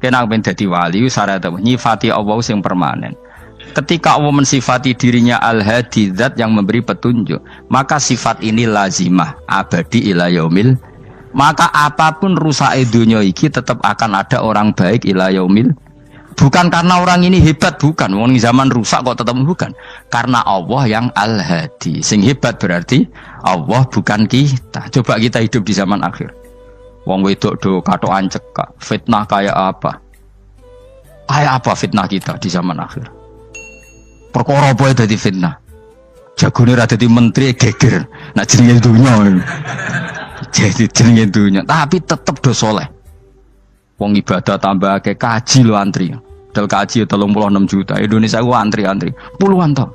Kena ben dadi wali syarat nyifati Allah sing permanen. Ketika Allah mensifati dirinya Al-Hadi, zat yang memberi petunjuk, maka sifat ini lazimah abadi ila yaumil. Maka apapun rusak dunia iki tetap akan ada orang baik ila yaumil. Bukan karena orang ini hebat, bukan. Wong zaman rusak kok tetap bukan. Karena Allah yang Al-Hadi. Sing hebat berarti Allah bukan kita. Coba kita hidup di zaman akhir. Wong wedok do katokan cekak. Fitnah kayak apa? Kayak apa fitnah kita di zaman akhir? Perkara apa dadi fitnah? Jagone ra dadi menteri geger. Nak jenenge dunya. Jadi jenenge dunya, tapi tetep do saleh. Wong ibadah tambah ke kaji lo antri. Dal kaji 36 juta. Indonesia ku antri-antri puluhan tahun.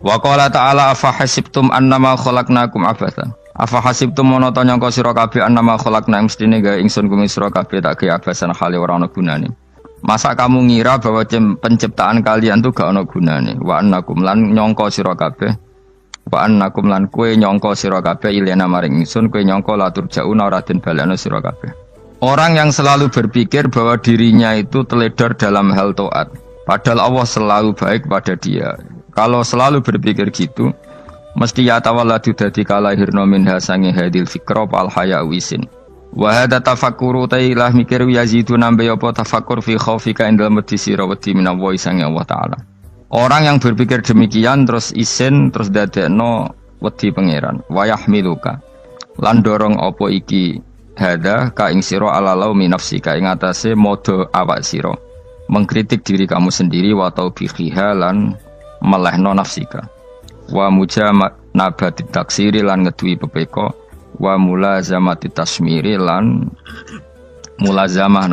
Wa qala ta'ala afa hasibtum annama khalaqnakum abathan. Afa hasibtum monoto nyangka sira kabeh annama khalaqna mestine gawe ingsun kuwi sira kabeh tak gawe abasan khali ora ana gunane. Masa kamu ngira bahwa penciptaan kalian tuh gak ana gunane? Wa annakum lan nyangka sira kabeh. Wa annakum lan kowe nyangka sira kabeh ilena maring ingsun kowe nyangka latur jauna ora den balekno sira kabeh. Orang yang selalu berpikir bahwa dirinya itu teledor dalam hal taat, padahal Allah selalu baik pada dia. Kalau selalu berpikir gitu, mesti ya tawalladu dadi kalahirna minha sange hadil fikra pal haya wisin. Wa hadza tafakkuru tailah mikir yazidu nambe apa tafakkur fi khaufika indal medisi rawati minallahi sange Allah taala. Orang yang berpikir demikian terus isin terus dadekno wedi pangeran. Wa yahmiluka lan dorong apa iki hadza ka ing sira alalau min nafsika ing atase modo awak sira. Mengkritik diri kamu sendiri wa taubihiha lan melehno nafsika. Wa mujamanabati taksiri lan ngeduwi pepeko wa mulazamati tasmiri lan mulazamah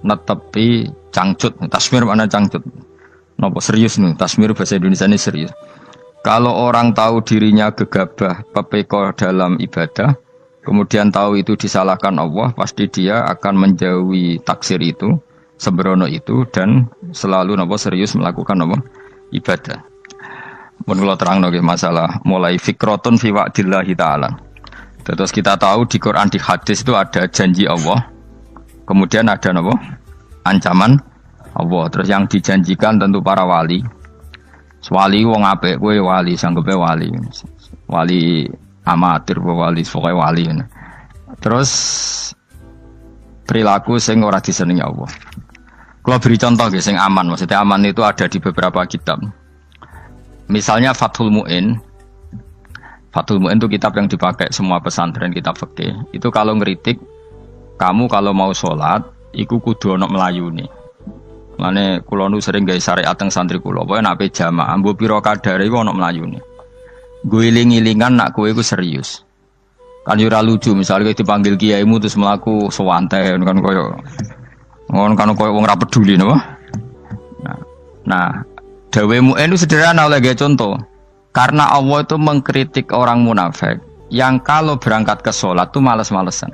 netepi cangcut. Tasmir mana cangcut? Napa serius nih? Tasmir bahasa Indonesia ini serius. Kalau orang tahu dirinya gegabah pepeko dalam ibadah, kemudian tahu itu disalahkan Allah, pasti dia akan menjauhi taksir itu, sembrono itu, dan selalu serius melakukan ibadah. Mun kula terangno nggih masalah mulai fikrotun fi wa'dillahi ta'ala. Terus kita tahu di Quran di hadis itu ada janji Allah. Kemudian ada ancaman Allah. Terus yang dijanjikan tentu para wali. Wali wong apik kowe wali sanggepe wali. Wali amatir wali pokoke wali. Terus perilaku sing ora disenengi Allah. Kalau beri contoh nggih sing aman, maksudnya aman itu ada di beberapa kitab. Misalnya Fathul Mu'in. Fathul Mu'in itu kitab yang dipakai semua pesantren, kitab fikih. Itu kalau ngeritik, kamu kalau mau sholat, iku kudu ana melayune. Lane kula nu sering gawe syariat teng santri kula, pokoke nek ape jamaah, mbok pira kadare iku ana melayune. Guling-gilingan nak kowe iku serius. Kan yo ora lucu, misalnya dipanggil kiaimu terus mlaku sewantai kan koyo wong ora peduli napa. Nah, dawe Mu'in itu sederhana oleh gawe contoh. Karena Allah itu mengkritik orang munafik yang kalau berangkat ke sholat itu malas-malesan.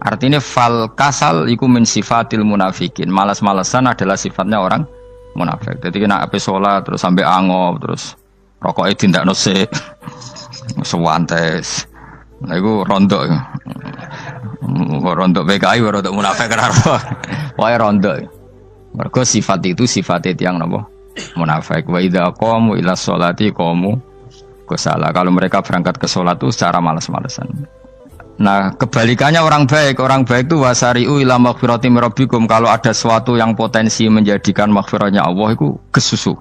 Artinya fal kasal iku min sifatil munafikin. Malas-malesan adalah sifatnya orang munafik. Jadi kena ape sholat terus sampai angop terus rokoknya tindak nose sewantes. Nah itu rondok. Rondok PKI rondok munafik kenapa? Wah rondok. Mergo sifat itu sifatnya tiang napa? Munafik. Wa idza qamu ila sholati qamu kusala. Kalau mereka berangkat ke sholat itu secara malas-malesan. Nah kebalikannya orang baik itu wasari'u ila maghfirati mirabbikum. Kalau ada sesuatu yang potensi menjadikan maghfirahnya Allah itu kesusu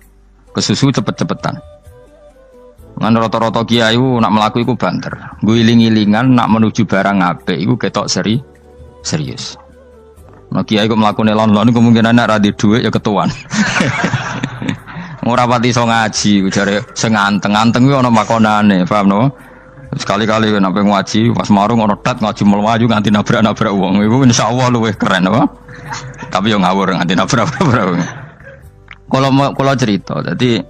cepet-cepetan. Ngan rata-rata kiai nak melaku itu banter. Guling-gilingan nak menuju barang apik itu ketok serius. Nah kiai kok mlakune lon-lon kemungkinan nek ra di dhuwit ya ketuan. Ora pati iso ngaji, jare sing anteng-anteng kuwi ana makonane, paham no? Sekali-kali nek ngaji pas marung ana tat ngaji mlayu nganti nabrak-nabrak wong. Iku insyaallah luwih keren apa? Tapi yo ngawur nganti nabrak-nabrak wong. Kalau cerita, jadi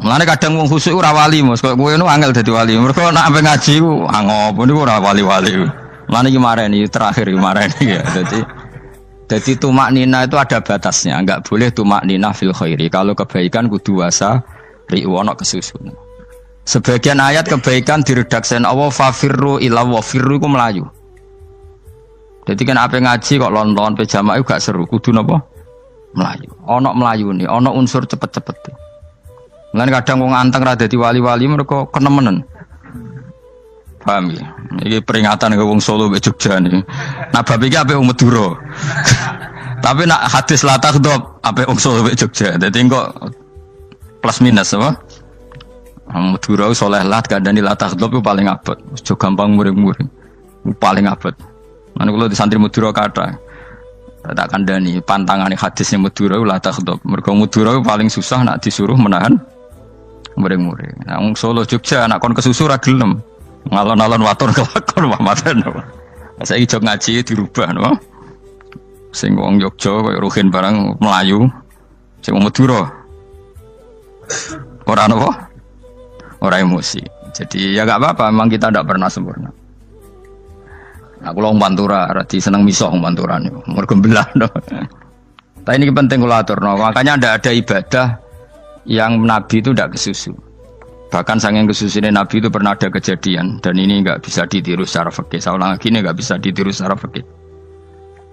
mulane kadang wong khusuk ora wali, Mas. Kok kowe nu angel dadi wali. Mergo nek ampe ngaji ku angop niku ora wali-wali. Mulane iki mareni terakhir iki mareni ya. Jadi tumak nina itu ada batasnya, enggak boleh tumak nina fil khairi. Kalau kebaikan kudu wasa ri'wana kesusun. Sebagian ayat kebaikan diredaksikan Allah fafirru ila wa firru iku melayu. Jadi kan apa ngaji kok lonton pe jamaah gak seru, kudu napa? Melayu. Ana melayune, ana unsur cepet-cepet. Lan kadang wong anteng ra dadi wali-wali mereka kenemenen. Paham ya? Iki peringatan ke wong Solo mbek Jogja niki. Nah bab iki apik wong Madura. Tapi nak hadis la takhdhab apik wong Solo mbek Jogja. Dadi kok plus minus apa? Wong Madura saleh lah kandhani la takhdhab ku paling abot. Aja gampang muring-muring. Paling abot. Lan kula di santri Madura kathah. Tak kandhani pantangane hadisnya Madura la takhdhab. Mergo Madura paling susah nak disuruh menahan muring-muring. Nah wong Solo Jogja nak kon kesusu ra gelem. Ngalon-alon watur kelakon mamaten. Saiki jog ngaji dirubah no. Sing wong Jogja koyo Ruhin barang Melayu. Sing wong Madura ora napa? Ora emosi. Jadi ya enggak apa-apa, memang kita tidak pernah sempurna. Aku wong Pantura, radi seneng misah wong Pantura niku. Mergo belah no. Tapi ini penting kula aturno. Makanya ada ibadah yang Nabi itu tidak kesusu. Bahkan saking kesusunya Nabi itu pernah ada kejadian dan ini nggak bisa ditiru secara fikih. Saya ulang lagi ini nggak bisa ditiru secara fikih.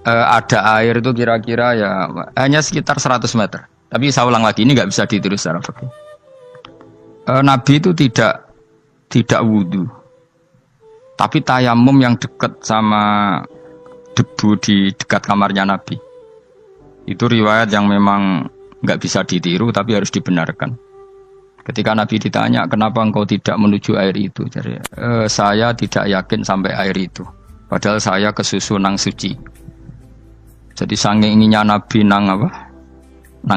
Ada air itu kira-kira ya hanya sekitar 100 meter. Tapi saya ulang lagi ini nggak bisa ditiru secara fikih. Nabi itu tidak wudu, tapi tayamum yang dekat sama debu di dekat kamarnya Nabi. Itu riwayat yang memang nggak bisa ditiru tapi harus dibenarkan. Ketika Nabi ditanya, kenapa engkau tidak menuju air itu? Jadi, saya tidak yakin sampai air itu. Padahal saya kesusu nang suci. Jadi saking inginnya Nabi nang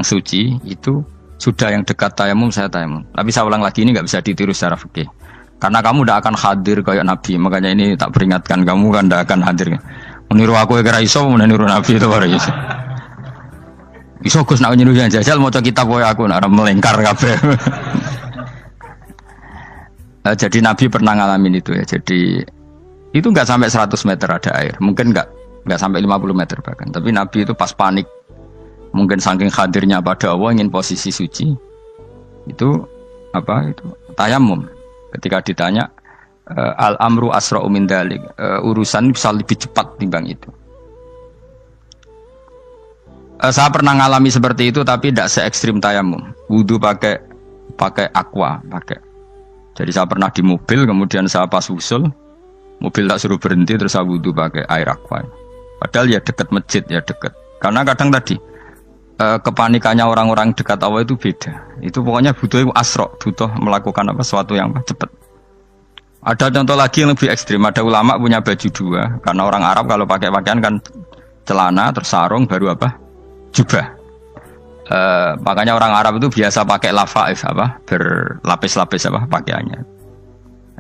suci, itu sudah yang dekat tayamum, saya tayamum. Tapi saya ulang lagi, ini nggak bisa ditiru secara fikih. Karena kamu tidak akan hadir kayak Nabi. Makanya ini tak peringatkan, kamu kan tidak akan hadir. Meniru aku kira iso, meniru Nabi itu baru iso. Iso Gus nak nyuruh yang jajal maca kitab koyo aku nak melengkar kabeh. Jadi Nabi pernah ngalamin itu ya. Jadi itu enggak sampai 100 meter ada air. Mungkin enggak sampai 50 meter bahkan. Tapi Nabi itu pas panik. Mungkin saking hadirnya pada Allah ingin posisi suci. Itu itu tayamum. Ketika ditanya al-amru asra'u min dzalik. Urusan bisa lebih cepat timbang itu. Saya pernah ngalami seperti itu tapi tidak se ekstrim tayamum. Wudu pakai aqua, pakai. Jadi saya pernah di mobil, kemudian saya pas usul, mobil tak suruh berhenti terus saya wudu pakai air aqua. Padahal ya dekat masjid ya dekat. Karena kadang tadi kepanikannya orang-orang dekat Allah itu beda. Itu pokoknya butuh asro, butuh melakukan sesuatu yang cepat. Ada contoh lagi yang lebih ekstrim. Ada ulama punya baju dua. Karena orang Arab kalau pakai pakaian kan celana terus sarung baru jubah. Makanya orang Arab itu biasa pakai lafaif berlapis-lapis pakaiannya.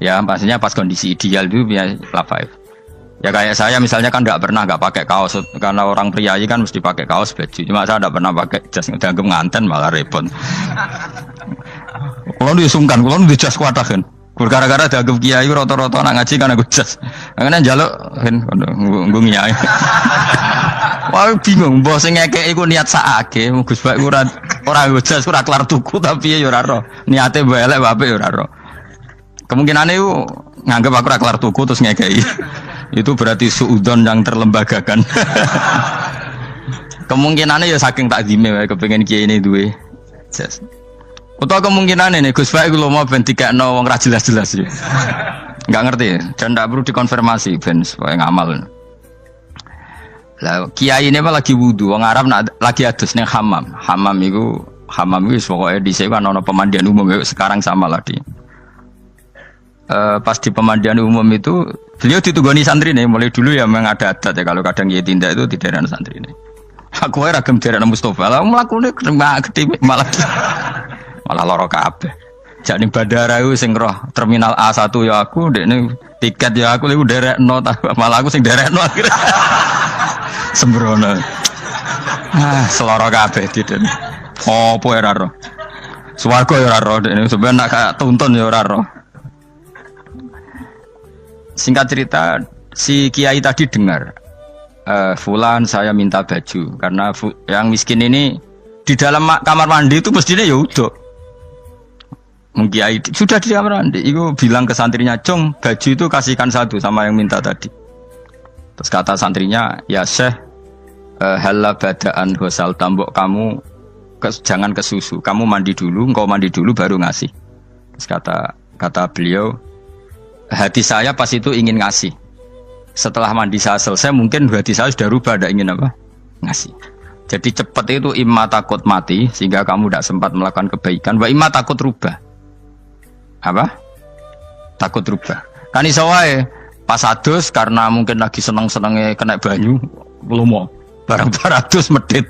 Ya maksudnya pas kondisi ideal itu biasa lafaif. Ya kayak saya misalnya kan nggak pakai kaos karena orang priayi kan mesti pakai kaos baju. Cuma saya tidak pernah pakai jas udah nganten malah repot. Kalau disungkan, kalau di jas kuatakan. Gara-gara dianggap kiai rata-rata nak ngaji kan aku jas. Karena jaluk kan nggunyai. Wah bingung, mbok sing ngekeki iku niat sakake, Gus Bak ora jas ora kelar tuku tapi ya ora ro. Niate mbok elek apik ya ora ro. Kemungkinane iku nganggep aku ora kelar tuku terus ngekeki. Itu berarti suudzon yang terlembagakan. Kemungkinane ya saking takzime wae kepengin kiai ini duwe jas. Utawa kemungkinane nih Gus Bak iku lho mau ben dikekno wong ra jelas-jelas ya. Enggak ngerti dan ndak perlu dikonfirmasi ben supaya ngamal. Lah kiai ini lagi wudu, wong Arab lagi adus ning hammam. Hammam iku pokoke dhisik kan ana pemandian umum sekarang sama lah di. Pas di pemandian umum itu beliau ditunggoni santri nih, mulai dulu ya memang ada adat ya kalau kadang kiai tindak itu di daerah santri nih. Aku ora ragam daerah Mustofa, lah mlakune gede malah lara kabeh. Jak ning bandara iku sing roh terminal A1 ya aku, ndekne tiket ya aku iku derekno malah aku sing derekno akhire. Sembrono. Selara kabeh diden. Opo ora ro. Swarga ya ora ro, ndekne sampeyan nak gak tuntun ya ora ro. Singkat cerita, si kiai tadi dengar, Fulan saya minta baju karena yang miskin ini di dalam kamar mandi itu mestinya ya udah. Kiai sudah di kamar mandi, itu bilang ke santrinya, Cung baju itu kasihkan satu sama yang minta tadi. Terus kata santrinya, ya Syekh, halla badaan ghusal tambok kamu jangan ke susu, kamu mandi dulu, engkau mandi dulu baru ngasih. Terus kata beliau, hati saya pas itu ingin ngasih. Setelah mandi saya selesai, mungkin hati saya sudah rubah, tidak ingin apa? Ngasih. Jadi cepat itu imma takut mati, sehingga kamu tidak sempat melakukan kebaikan, wa imma takut rubah. Apa? Takut rubah. Kan iso wae pas adus karena mungkin lagi seneng-senenge kena banyu, lumo. Barang-barang adus medit.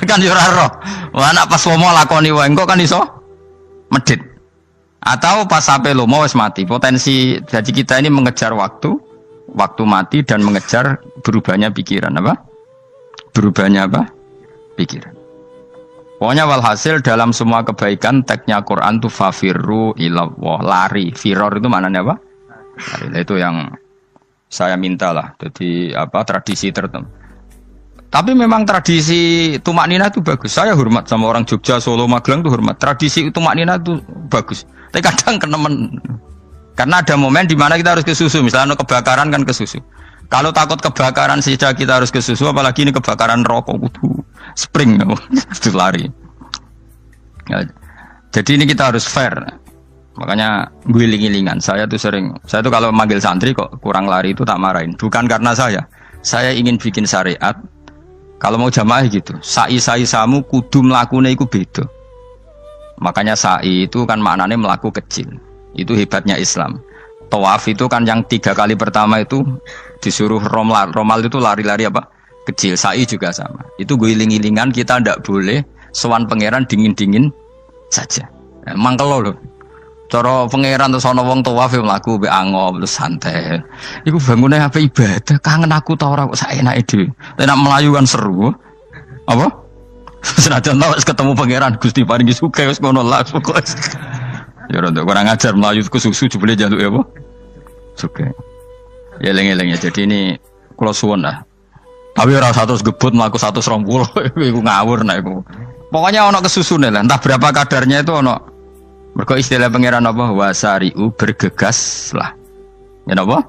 Kan yo ora roh. Anak pas lomo lakoni wae engko kan iso medit. Atau pas sampai lomo wis mati. Potensi jadi kita ini mengejar waktu mati dan mengejar berubahnya pikiran apa? Berubahnya apa? Pikiran. Pokoknya walhasil dalam semua kebaikan teksnya Quran tuh fafirru ilallah, lari. Firor itu maknanya apa? Lari. Itu yang saya minta lah. Jadi apa tradisi tertentu. Tapi memang tradisi tumak nina itu bagus. Saya hormat sama orang Jogja, Solo, Magelang itu hormat. Tradisi tumak nina itu bagus. Tapi kadang kenemen. Karena ada momen di mana kita harus ke susu. Misalnya kebakaran kan ke susu. Kalau takut kebakaran saja kita harus ke susu, apalagi ini kebakaran rokok, spring, itu lari. Ya, jadi ini kita harus fair. Makanya guling-gilingan. Saya tuh kalau manggil santri kok kurang lari itu tak marahin. Bukan karena saya ingin bikin syariat. Kalau mau jamaah gitu, sa'i samu kudu mlakune iku beda. Makanya sa'i itu kan maknanya melaku kecil. Itu hebatnya Islam. Tawaf itu kan yang 3 kali pertama itu disuruh romal itu lari-lari apa? Kecil. Sa'i juga sama. Itu guling-gilingan kita ndak boleh sowan pangeran dingin-dingin saja. Emang kalau loh. Cara pangeran terus ana wong tawaf mlaku mbek angop terus santai. Iku bangune apa ibadah, kangen aku ta ora kok saenake dhewe. Nek melayu kan seru. Apa? Senajan tau ketemu pangeran Gusti paringi sugih wis ngono lah pokoke. Ya ora kurang ajar melayu ku susu jebule jaluk ya apa? Sugih. Ya eling-eling ya. Jadi ini kula suwun lah. Tapi ora 100 gebut mlaku 120 iku ngawur nek iku. Pokoknya ana kesusune lah, entah berapa kadarnya itu ana. Mergo istilah pangeran apa? Wasari'u bergegas lah. Ya apa?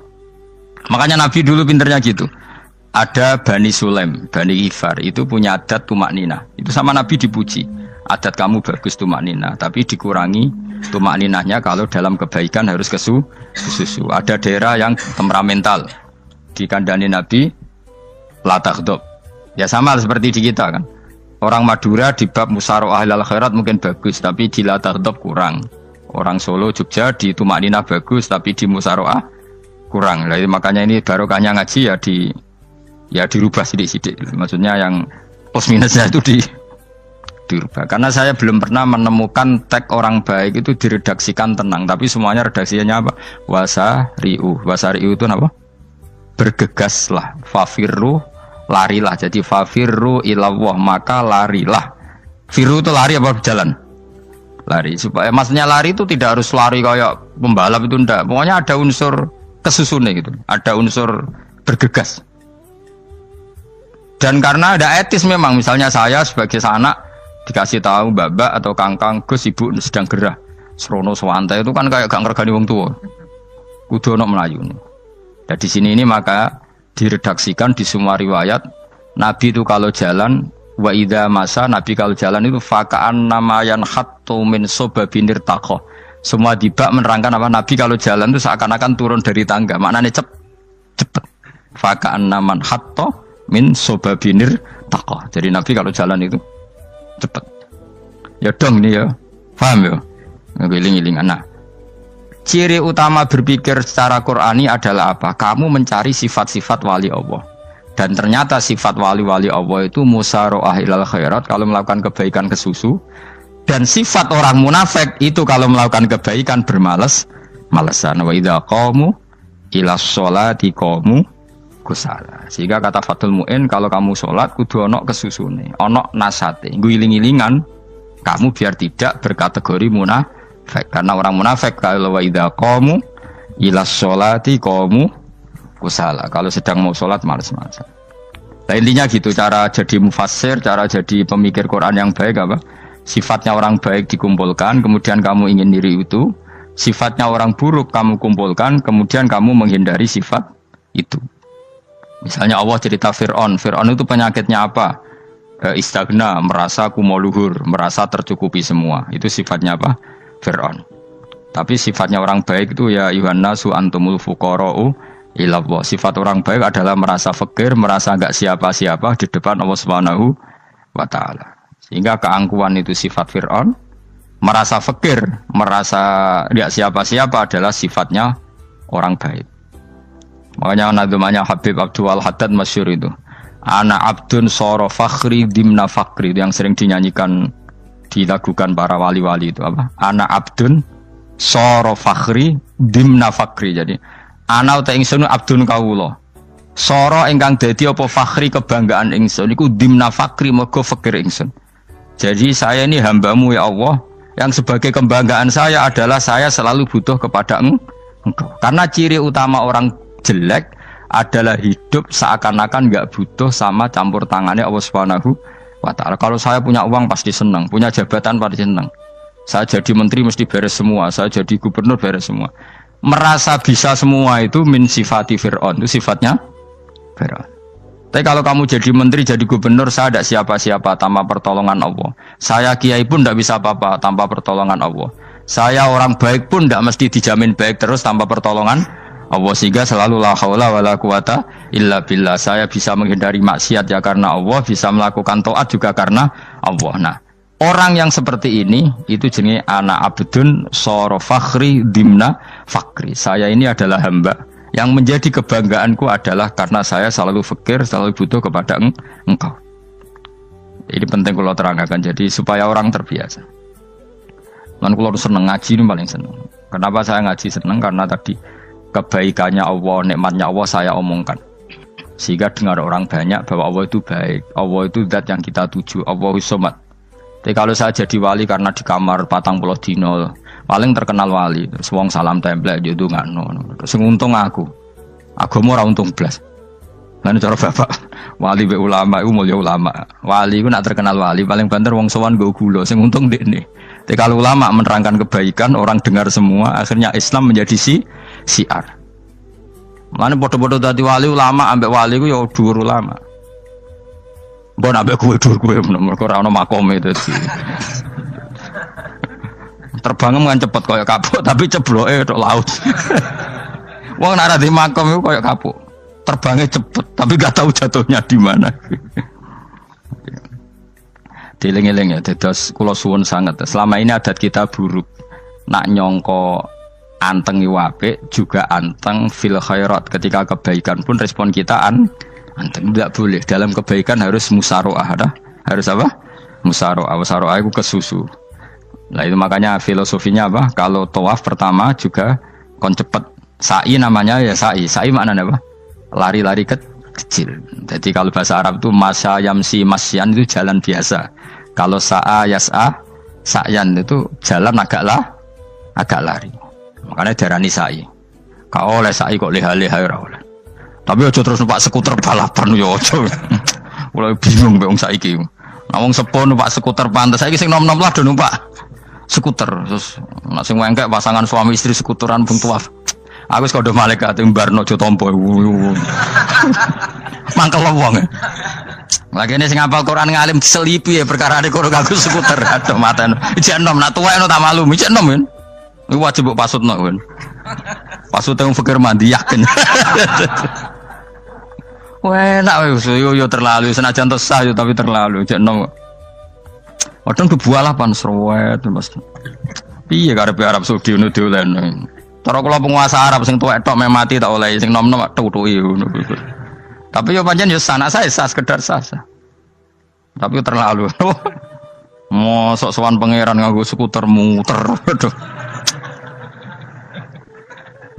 Makanya Nabi dulu pinternya gitu. Ada Bani Sulaim, Bani Ifar itu punya adat tumak nina. Itu sama Nabi dipuji. Adat kamu bagus tumak nina, tapi dikurangi tumak ninahnya kalau dalam kebaikan harus ke susu. Ada daerah yang temperamental. Dikandani Nabi la taghdab. Ya sama seperti di kita kan. Orang Madura di bab musyaroah ilal khairat mungkin bagus, tapi di la taghdab kurang. Orang Solo, Jogja di tumak nina bagus, tapi di musyaroah kurang. Jadi makanya ini barokahnya ngaji ya dirubah sidik-sidik. Maksudnya yang plus minusnya itu dirubah. Karena saya belum pernah menemukan tag orang baik itu diredaksikan tenang, tapi semuanya redaksinya apa? Wasari'u. Wasari'u itu apa? Bergegaslah. Fafirru, larilah. Jadi fafirru ilallah, maka larilah. Firu itu lari apa berjalan? Lari. Supaya maksudnya lari itu tidak harus lari kayak pembalap itu enggak. Pokoknya ada unsur kesusunnya gitu. Ada unsur bergegas. Dan karena ada etis memang, misalnya saya sebagai anak dikasih tahu babak atau kangkang Gus ibu sedang gerah serono swantai itu kan kayak gak ngergani wong tua. Kudu ono melayu nih. Dan di sini ini maka diredaksikan di semua riwayat Nabi itu kalau jalan wa idza masa, Nabi kalau jalan itu fakaan namayan khattu min sobabinir taqo. Semua dibak menerangkan apa Nabi kalau jalan itu seakan-akan turun dari tangga. Maknanya cepet. Fakaan naman khattu min sobabinir taqo. Jadi Nabi kalau jalan itu cepet. Ya dong nih ya. Paham ya? Ngiling-ngilingan. Nah, ciri utama berpikir secara Qur'ani adalah apa? Kamu mencari sifat-sifat wali Allah. Dan ternyata sifat wali-wali Allah itu musyaroah ilal khairat, kalau melakukan kebaikan ke susu. Dan sifat orang munafik itu kalau melakukan kebaikan bermales-malesan. Wa idza qamu ila sholati qamu kusala. Sehingga kata Fathul Mu'in, kalau kamu sholat kudu ono kesusune, ono nasate, guling-gilingan kamu biar tidak berkategori munafik. Karena orang munafik kalau wa idza qamu ila sholati qamu kusala, kalau sedang mau sholat malas-malasan. Nah, intinya gitu cara jadi mufassir, cara jadi pemikir Quran yang baik apa? Sifatnya orang baik dikumpulkan, kemudian kamu ingin diri itu. Sifatnya orang buruk kamu kumpulkan, kemudian kamu menghindari sifat itu. Misalnya Allah cerita Fir'aun. Fir'aun itu penyakitnya apa? Istagna, merasa kumoluhur, merasa tercukupi semua. Itu sifatnya apa? Fir'aun. Tapi sifatnya orang baik itu ya Yuhannasu antumul fuqara'u ilallah. Sifat orang baik adalah merasa fakir, merasa enggak siapa-siapa di depan Allah Subhanahu wa taala. Sehingga keangkuhan itu sifat Fir'aun, merasa fakir, merasa enggak siapa-siapa adalah sifatnya orang baik. Makanya nadumanya Habib Abdul Haddad masyhur itu. Ana abdun soro fakhri dimna fakri, itu yang sering dinyanyikan, dilakukan para wali-wali itu apa? Ana abdun soro fakhri dimna fakri. Jadi ana uta ingsun abdun kawula. Soro ingkang dadi apa fakhri kebanggaan ingsun iku dimna fakri mergo fakir ingsun. Jadi saya ini hambamu ya Allah, yang sebagai kebanggaan saya adalah saya selalu butuh kepada Engkau. Karena ciri utama orang jelek adalah hidup seakan-akan nggak butuh sama campur tangannya Allah Subhanahu wa taala. Kalau saya punya uang pasti senang, punya jabatan pasti senang. Saya jadi menteri mesti beres semua, saya jadi gubernur beres semua. Merasa bisa semua itu min sifati Fir'aun, itu sifatnya Fir'aun. Tapi kalau kamu jadi menteri, jadi gubernur, saya tidak siapa-siapa tanpa pertolongan Allah. Saya kiai pun tidak bisa apa-apa tanpa pertolongan Allah. Saya orang baik pun tidak mesti dijamin baik terus tanpa pertolongan Allah, sehingga selalu la haula wala quwata illa billah. Saya bisa menghindari maksiat ya karena Allah, bisa melakukan taat juga karena Allah. Nah, orang yang seperti ini itu jenenge ana abdun soro fakhri dimna fakri. Saya ini adalah hamba yang menjadi kebanggaanku adalah karena saya selalu fakir, selalu butuh kepada Engkau. Ini penting kalau terangkan, jadi supaya orang terbiasa. Dan kalau seneng ngaji ini paling seneng. Kenapa saya ngaji seneng? Karena tadi kebaikannya Allah, nikmatnya Allah saya omongkan. Sehingga dengar orang banyak bahwa Allah itu baik. Allah itu zat yang kita tuju. Allahus Somad. Tapi kalau saya jadi wali karena di kamar 40 dino, paling terkenal wali. Terus wong salam template itu nggak no. Terus untung aku mau ora untung blas. Lan cara bapak wali be ulama itu mulia ulama. Wali itu nak terkenal wali paling banter wong sowan go gula. Sing untung dekne. Tapi kalau ulama menerangkan kebaikan, orang dengar semua, akhirnya Islam menjadi siar. Mana bodoh-bodoh tadi wali ulama, ambek wali ku ya dhuwur ulama. Mbok ambek kowe dhuwur kowe mergo ora ono makome dadi. Terbang kan cepet koyo kapuk tapi cebloke tok laut. Wong nek ora di makom iku koyo kapuk. Terbangnya cepet tapi gak tahu jatuhnya di mana. Dieling-eling ya, dados kula suwun sangat. Selama ini adat kita buruk. Nak nyongko anteng apik juga anteng fil khairat. Ketika kebaikan pun respon kita anteng. Tidak boleh. Dalam kebaikan harus musaroah. Harus apa? Musaroah. Musaroah itu kesusu. Nah itu makanya filosofinya apa? Kalau tawaf pertama juga kon cepet. Sa'i namanya ya sa'i. Sa'i maknanya apa? Lari-lari kecil. Jadi kalau bahasa Arab itu masya yamsi masyan itu jalan biasa. Kalau sa'a yas'a sa'yan itu jalan agak lari. Makanya darani sa'i. Kau oleh sa'i kok leha-leha ora oleh. Tapi aja terus numpak skuter balapan yo aja. Mulai bingung mbek wong saiki. Nah wong sepo numpak skuter pantes saiki sing nom-nom lah do numpak skuter. Terus nek sing wengkek pasangan suami istri skuteran bung tuaf. Aku wis kodho malaikat mbarno aja tampa. Mangkel wong. Lagi ini sing hafal Quran ngalim diselipi ya perkara ade kono aku skuter aduh maten. Ijek enom nak tuwek no tak malu. Ijek enom kan. Iku wajib mbok pasutno kan. Pasut teng fikir mandi yakin. Wah, nak yo terlalu senajan to sah yo tapi terlalu ijek enom. Wadon kebualapan serwet Mas. Piye karepe Arab Saudi ngono diolehno. Cara kula penguasa Arab sing tuwek tok meh mati tak oleh sing nom-nom tutuki ngono. Tapi yo pancen yo sana saya sah sekedar sah. Tapi terlalu. Mosok sowan pangeran nganggo skuter muter. Aduh.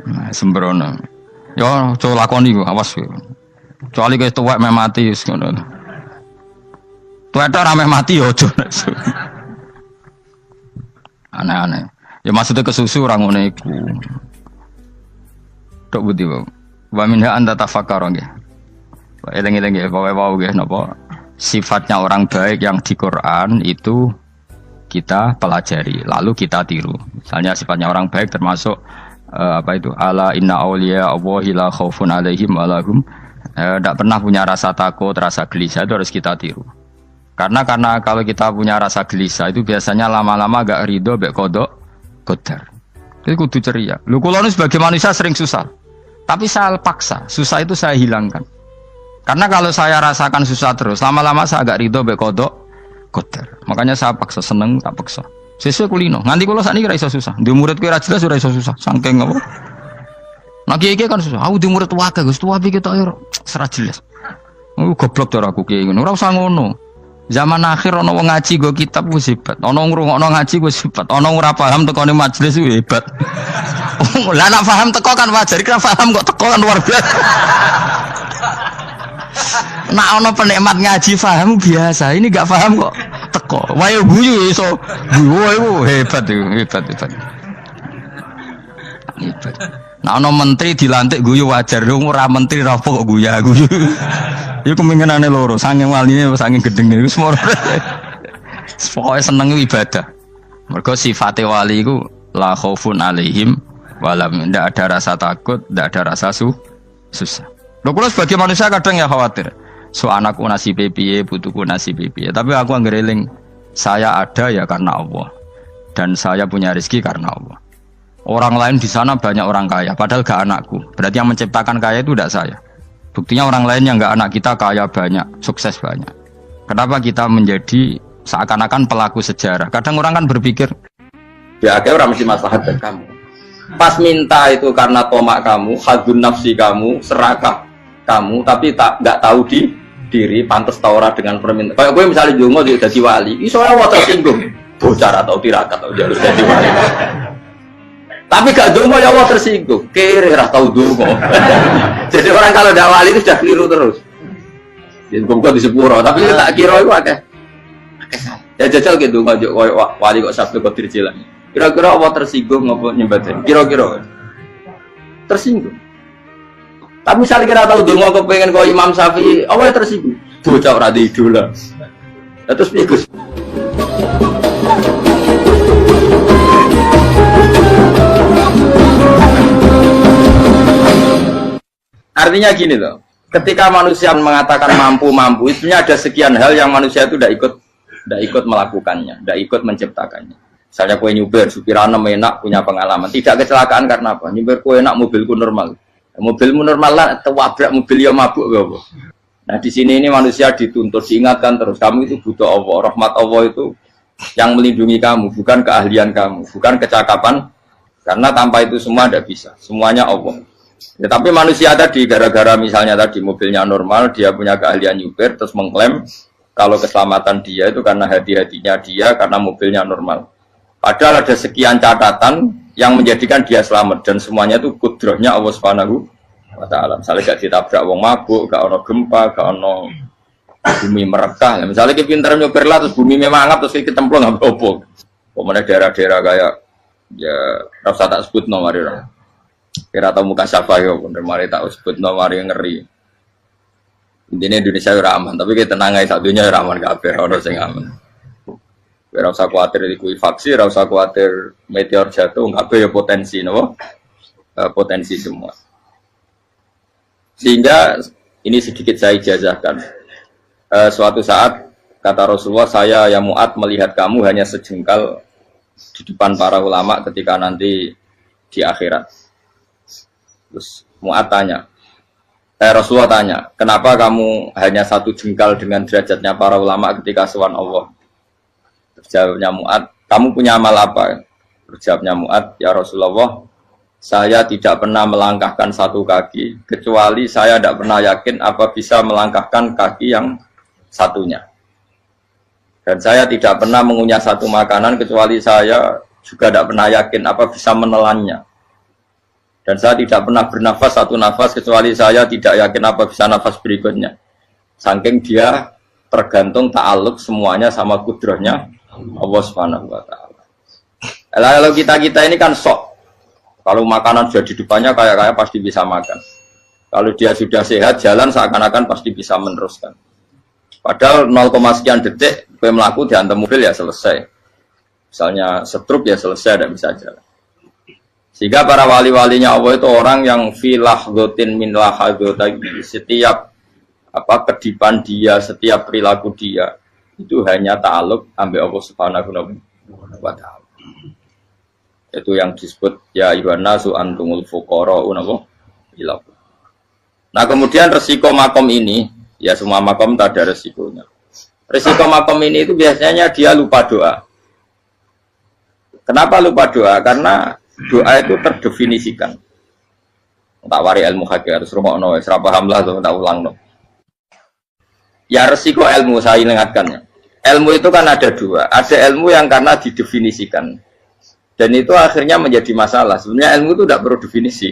Nah, sembrono. Yo coba lakoni kok awas yo. Kecuali guys tuwek meh mati wis ngono. Tuwek tok ora meh mati yo aja. Aneh-aneh. Ya maksudnya kesusu orang ngono iku. Tok budi wae. Wa minha anta tafakkar nggih. Eleng-eleng ya, bawa-bawa nggih napa? Sifatnya orang baik yang di Quran itu kita pelajari, lalu kita tiru. Misalnya sifatnya orang baik termasuk apa itu? Ala inna auliya Allahi la khaufun alaihim wa lahum Tidak pernah punya rasa takut, rasa gelisah itu harus kita tiru. Karena kalau kita punya rasa gelisah itu biasanya lama-lama agak ridho, bek kodok, kodar. Itu kudu ceria. Lu kalau sebagai manusia sering susah, tapi saya paksa, susah itu saya hilangkan. Karena kalau saya rasakan susah terus, lama-lama saya agak ridho, bek kodok, kodar. Makanya saya paksa, seneng tak paksa. Sesuai kulino. Nganti kalau saat ini rasa susah. Di murid kira jelas sudah rasa susah. Sangking apa? Nah kiai kan susah. Aku di murid wakil, Gus tua kita air serat jelas. Goblok cara aku kiai ngono. Ora usah ngono. Zaman akhir ono wong ngaji go kitab wis hebat. Ono ngrungokno ngaji wis hebat. Ono ora paham tekone majelis wis hebat. Lah nek paham teko kan wajar, kira paham kok teko kan luar biasa. Nak ono penikmat ngaji paham biasa. Ini gak paham kok teko. Wae guyu iso. Guyu hebat itu, hebat. Hebat. Nah, ono menteri dilantik guyu wajar, ora menteri rapo kok guyu. Iku kemungkinane loro, saking waline saking gedenge iku semua. Pokoke seneng ibadah. Mergo sifate wali iku la khaufun alaihim walam, ndak ada rasa takut, ndak ada rasa susah. Lho kula sebagai manusia kadang ya khawatir. So anakku nasibe piye, putuku nasibe piye. Tapi aku anggere eling saya ada ya karena Allah. Dan saya punya rezeki karena Allah. Orang lain di sana banyak orang kaya, padahal gak anakku. Berarti yang menciptakan kaya itu tidak saya. Buktinya orang lain yang gak anak kita kaya banyak, sukses banyak. Kenapa kita menjadi seakan-akan pelaku sejarah? Kadang orang kan berpikir, ya akhirnya orang mesti maslahat dan kamu. Pas minta itu karena tomak kamu, hadun nafsi kamu, serakah kamu, tapi nggak tahu diri, pantas taura dengan permintaan. Kayak gue misalnya jongo jadi wali, ini soalnya tersinggung, bocor atau tirakat atau jalur jadi wali. Tapi gak dungo ya Allah tersinggung, kiri rasa tahu dungo. Jadi orang kalau tidak wali itu sudah keliru terus. Jadi gue di sepuro, tapi tak kira itu akeh. Ya jajal gitu ngajak wali kok sabtu kok dirjilan. Kira-kira Allah tersinggung ngopo nyembatin? Kira-kira tersinggung. Tapi misalnya kira tahu dungo kok pengen kau Imam Syafi'i, Allah tersinggung. Bocah ora di idola. Terus bagus. Artinya gini loh, ketika manusia mengatakan mampu, sebenarnya ada sekian hal yang manusia itu tidak ikut melakukannya, tidak ikut menciptakannya. Misalnya kue nyuber, supirana enak, punya pengalaman, tidak kecelakaan karena apa? Nyuber kue enak, mobilku normal, mobilmu normal lah, tewabrak mobil yang mabuk, gak. Nah di sini ini manusia dituntut, diingatkan terus, kamu itu butuh Allah, rahmat Allah itu yang melindungi kamu, bukan keahlian kamu, bukan kecakapan, karena tanpa itu semua tidak bisa, semuanya Allah. Ya, tapi manusia tadi gara-gara misalnya tadi mobilnya normal, dia punya keahlian nyupir, terus mengklaim kalau keselamatan dia itu karena hati-hatinya dia, karena mobilnya normal. Padahal ada sekian catatan yang menjadikan dia selamat dan semuanya itu kudrahnya Allah Subhanahu wa Ta'ala. Misalnya gak ditabrak wong mabuk, gak ono gempa, gak ono bumi merekah. Misalnya kita pintar nyupir lah, terus bumi memangap, terus kita templung nggak apa-apa. Pokoknya daerah-daerah kayak ya rasa tak sebut nomor itu. Kira tahu muka siapa ya, bener mari tak sebut nomor yang ngeri. Intinya Indonesia itu aman, tapi kita tenang aja satunya aman kabeh, orang sing aman. Ora usah khawatir likuifaksi, ora usah khawatir meteor jatuh, kabeh ya potensi, no? Potensi semua. Sehingga ini sedikit saya ijazahkan. Suatu saat kata Rasulullah, saya ya Mu'ad melihat kamu hanya sejengkal di depan para ulama ketika nanti di akhirat. Terus Mu'ad tanya, Rasulullah tanya, kenapa kamu hanya satu jengkal dengan derajatnya para ulama ketika sowan Allah? Terus jawabnya Mu'ad, kamu punya amal apa? Terus jawabnya Mu'ad, ya Rasulullah, saya tidak pernah melangkahkan satu kaki, kecuali saya tidak pernah yakin apa bisa melangkahkan kaki yang satunya. Dan saya tidak pernah mengunyah satu makanan, kecuali saya juga tidak pernah yakin apa bisa menelannya. Dan saya tidak pernah bernafas satu nafas kecuali saya tidak yakin apa bisa nafas berikutnya. Saking dia tergantung ta'aluk semuanya sama kudrahnya Allah Subhanahu wa Ta'ala. Kalau kita ini kan sok. Kalau makanan sudah di depannya kayak pasti bisa makan. Kalau dia sudah sehat jalan seakan-akan pasti bisa meneruskan. Padahal 0, sekian detik gue melaku dihantam mobil ya selesai. Misalnya stroke ya selesai dan bisa jalan. Sehingga para wali-walinya Allah itu orang yang filah gotin min lahadotagi, setiap kedipan dia, setiap perilaku dia itu hanya ta'aluk ambil Allah Subhanahu wa ta'ala. Itu yang disebut ya ayyuhan nasu antumul fuqara'u ila. Nah, kemudian resiko makom ini, ya semua makom tak ada resikonya. Resiko makom ini itu biasanya dia lupa doa. Kenapa lupa doa? Karena doa itu terdefinisikan. Tak wari ilmu hakikat terus rumokno wis ra paham lah tak ulang no. Ya resiko ilmu saya ingatkannya. Ilmu itu kan ada dua. Ada ilmu yang karena didefinisikan. Dan itu akhirnya menjadi masalah. Sebenarnya ilmu itu tidak perlu definisi.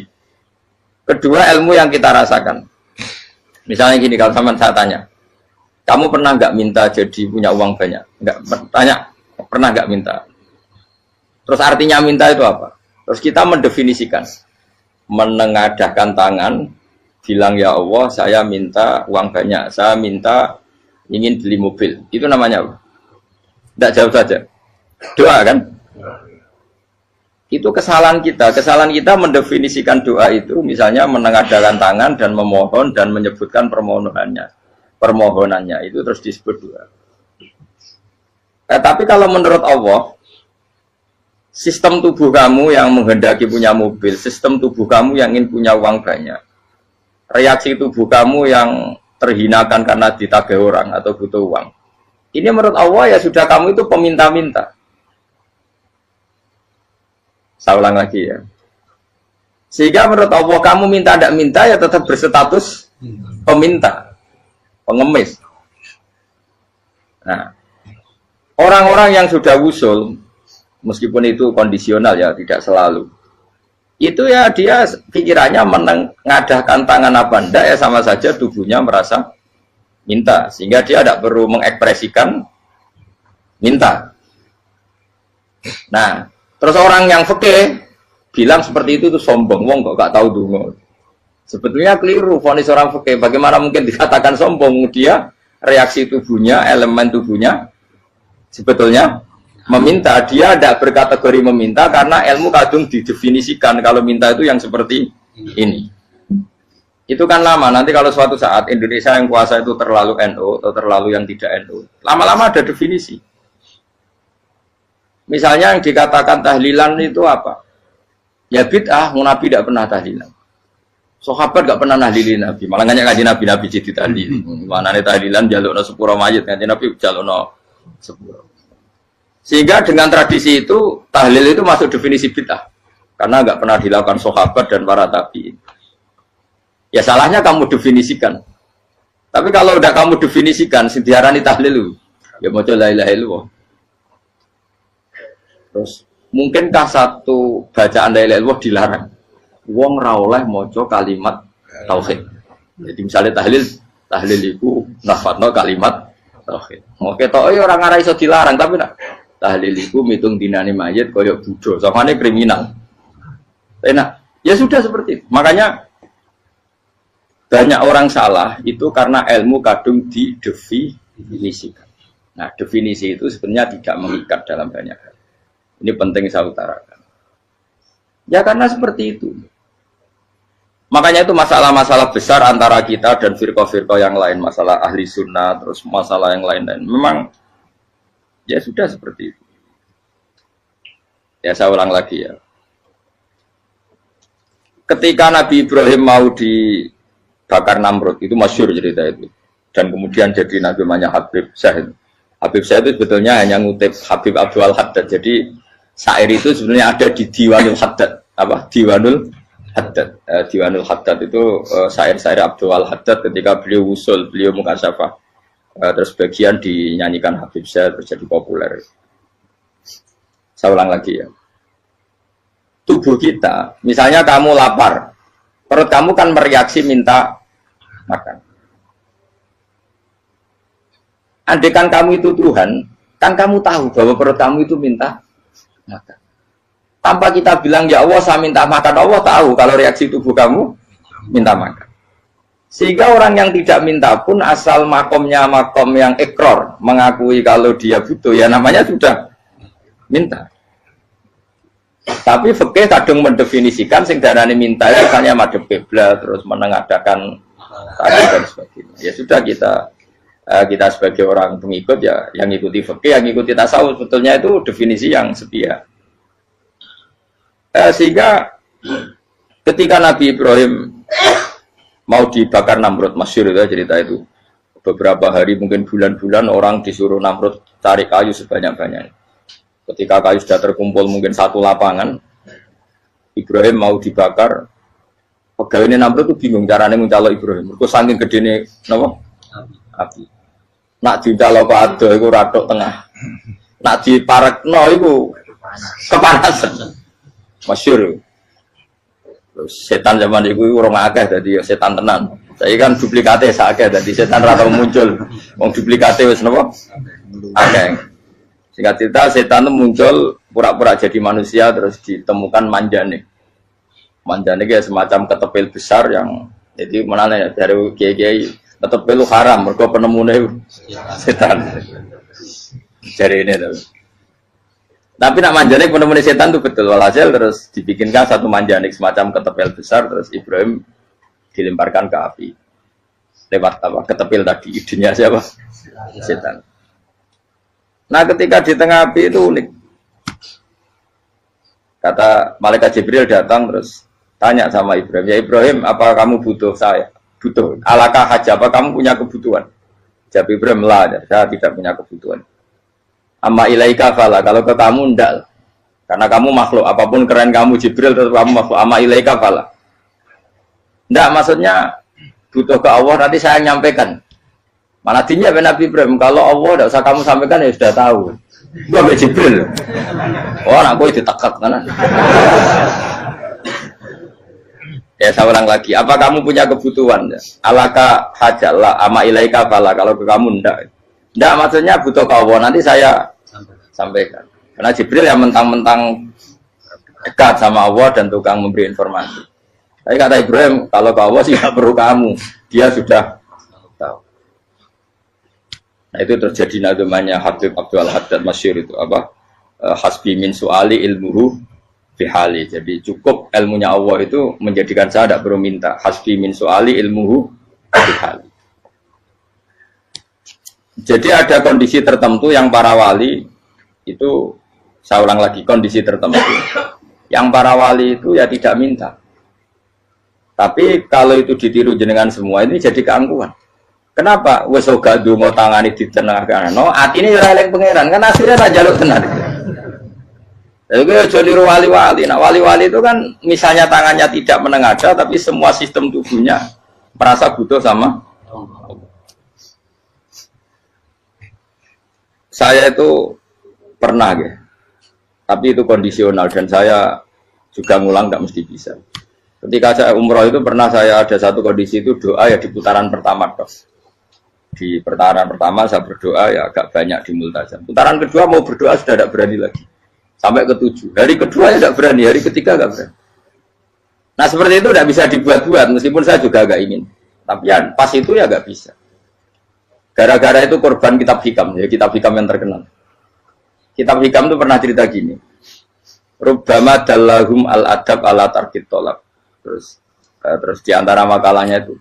Kedua ilmu yang kita rasakan. Misalnya gini, kalau sama saya tanya, kamu pernah nggak minta jadi punya uang banyak? Nggak tanya, pernah nggak minta? Terus artinya minta itu apa? Terus kita mendefinisikan, menengadahkan tangan, bilang ya Allah, saya minta uang banyak, saya minta ingin beli mobil. Itu namanya apa? Tidak jauh saja. Doa kan? Itu kesalahan kita mendefinisikan doa itu, misalnya menengadahkan tangan dan memohon dan menyebutkan permohonannya itu terus disebut doa. Tapi kalau menurut Allah, sistem tubuh kamu yang menghendaki punya mobil, sistem tubuh kamu yang ingin punya uang banyak, reaksi tubuh kamu yang terhinakan karena ditagih orang atau butuh uang, ini menurut Allah ya sudah kamu itu peminta-minta. Saya ulang lagi ya. Sehingga menurut Allah kamu minta tidak minta ya tetap berstatus peminta, pengemis. Nah, orang-orang yang sudah wusul, meskipun itu kondisional ya, tidak selalu. Itu ya dia pikirannya menengadahkan tangan apa enggak ya sama saja tubuhnya merasa minta. Sehingga dia tidak perlu mengekspresikan minta. Nah, terus orang yang fikih bilang seperti itu sombong, wong kok gak tahu dungo. Sebetulnya keliru vonis orang fikih. Bagaimana mungkin dikatakan sombong? Dia reaksi tubuhnya, elemen tubuhnya sebetulnya meminta. Dia tidak berkategori meminta karena ilmu kadung didefinisikan kalau minta itu yang seperti ini. Itu kan lama. Nanti kalau suatu saat Indonesia yang kuasa itu terlalu NU atau terlalu yang tidak NU, lama-lama ada definisi. Misalnya yang dikatakan tahlilan itu apa? Ya bid'ah, Nabi tidak pernah tahlilan. Sahabat tidak pernah nahlilin Nabi. Malah nggak ngaji Nabi jadi tahlil. Mana nih tahlilan jalukno sepuro mayit, ngaji Nabi jalukno sepuro. Sehingga dengan tradisi itu tahlil itu masuk definisi bid'ah. Karena nggak pernah dilakukan sahabat dan para tabi'in. Ya salahnya kamu definisikan. Tapi kalau udah kamu definisikan, diarani tahlil, ya mau la ilaha illallah. Terus mungkinkah satu bacaan la ilaha illallah dilarang? Wong ra oleh maca kalimat tauhid. Jadi misalnya tahlil iku nafatno kalimat tauhid. Oke tok ora ngara iso dilarang tapi nak tahlil iku mitung dinane mayit kaya budo, samane kriminal. Enak. Ya sudah seperti itu. Makanya banyak orang salah itu karena ilmu kadung didefinisikan. Nah, definisi itu sebenarnya tidak mengikat dalam banyak hal. Ini penting saya utarakan. Ya karena seperti itu. Makanya itu masalah-masalah besar antara kita dan firqah-firqah yang lain. Masalah ahli sunnah, terus masalah yang lain-lain. Memang, ya sudah seperti itu. Ya saya ulang lagi ya. Ketika Nabi Ibrahim mau dibakar Namrud, itu masyhur cerita itu. Dan kemudian jadi Nabi namanya Habib Syahid. Habib Syahid itu sebetulnya hanya ngutip Habib Abdul Haddad. Jadi syair itu sebenarnya ada di Diwanul Haddad. Apa? Diwanul Haddad. Diwanul Haddad itu syair-syair Abdul Haddad ketika beliau usul, beliau mukasyafah. Terus bagian dinyanyikan Habib Syahid terjadi populer. Saya ulang lagi ya. Tubuh kita, misalnya kamu lapar, perut kamu kan mereaksi minta makan. Andaikan kamu itu Tuhan, kan kamu tahu bahwa perut kamu itu minta makan. Tanpa kita bilang ya Allah saya minta makan, Allah tahu kalau reaksi tubuh kamu minta makan. Sehingga orang yang tidak minta pun asal makomnya makom yang ikror, mengakui kalau dia butuh, ya namanya sudah minta. Tapi fikih kadang mendefinisikan sing darane minta itu misalnya madhep kiblat terus menengadakan tadi dan sebagainya. Ya sudah kita sebagai orang pengikut ya yang ikuti fikih, yang ikuti tasawuf sebetulnya itu definisi yang sepihak. Sehingga ketika Nabi Ibrahim mau dibakar Namrud, masyhur itu cerita itu. Beberapa hari mungkin bulan-bulan orang disuruh Namrud cari kayu sebanyak-banyaknya. Ketika kayu sudah terkumpul mungkin satu lapangan, Ibrahim mau dibakar. Pegawainya Namrud itu bingung caranya mencalok Ibrahim. Mereka saking gedene napa? Api. Nak dicalok ke ado iku ratok tengah. Nak diparekno iku kepanasan. Masyhur. Setan zaman itu orang akeh dadi setan tenan. Saya kan duplikate sakake dadi setan ra tau muncul. Wong duplikate wis napa? Akeh. Singkat cerita setan itu muncul pura-pura jadi manusia terus ditemukan manjane. Manjane kayak semacam ketepil besar yang jadi menane dari kiai-kiai ketepil itu haram mergo penemune setan. Jari ini tuh. Tapi nak manjanik penemune setan itu betul walhasil terus dibikinkan satu manjanik semacam ketepil besar terus Ibrahim dilemparkan ke api lewat apa ketepil tadi idenya siapa setan. Nah ketika di tengah api itu unik, kata malaikat Jibril datang terus tanya sama Ibrahim, ya Ibrahim apa kamu butuh saya? Butuh. Alakah haja apa kamu punya kebutuhan? Jawab Ibrahim lah, saya tidak punya kebutuhan. Amma ilaika fala, kalau ke kamu ndak, karena kamu makhluk apapun keren kamu Jibril tetap kamu makhluk. Amma ilaika fala. Ndak maksudnya butuh ke Allah nanti saya nyampaikan. Mana dinya Nabi Ibrahim kalau Allah tidak usah kamu sampaikan ya sudah tahu. Gua be Jibril. Oh, aku ditekak kan. Ya saya ulang lagi, apa kamu punya kebutuhan? Alaka hajalah ama ilaika fala, kalau ke kamu ndak. Ndak maksudnya butuh ke Allah nanti saya sampaikan. Karena Jibril yang mentang-mentang dekat sama Allah dan tukang memberi informasi. Tapi kata Ibrahim, kalau ke Allah sih tidak perlu kamu, dia sudah tahu. Nah itu terjadi namanya Habib Abdul Haddad masyhur itu apa? Hasbi min su'ali ilmuhu bihali. Jadi cukup ilmunya Allah itu menjadikan saya tidak perlu minta. Hasbi min su'ali ilmuhu bihali. Jadi ada kondisi tertentu yang para wali itu, saya ulang lagi, kondisi tertentu yang para wali itu ya tidak minta. Tapi kalau itu ditiru jenengan semua ini jadi keangkuhan. Kenapa? Wes ora ndonga tangane ditenengahkan. No, atine ora eling pangeran, kan akhirnya tak jaluk tenan. Jadi aja niru wali-wali. Nah, wali-wali itu kan misalnya tangannya tidak menengadah tapi semua sistem tubuhnya merasa butuh sama Allah. Saya itu pernah ya. Tapi itu kondisional dan saya juga ngulang tidak mesti bisa. Ketika saya umroh itu pernah saya ada satu kondisi itu doa ya di putaran pertama toh. Di putaran pertama saya berdoa ya agak banyak di multazam. Putaran kedua mau berdoa sudah tidak berani lagi. Sampai ke-7. Hari kedua ya tidak berani, hari ketiga tidak berani. Nah seperti itu tidak bisa dibuat-buat meskipun saya juga agak ingin. Tapi ya pas itu ya nggak bisa. Gara-gara itu korban kitab hikam, ya kitab hikam yang terkenal. Kitab hikam itu pernah cerita gini. Rubbama dallahum al-adab ala tarkit tolak. Terus di antara makalahnya itu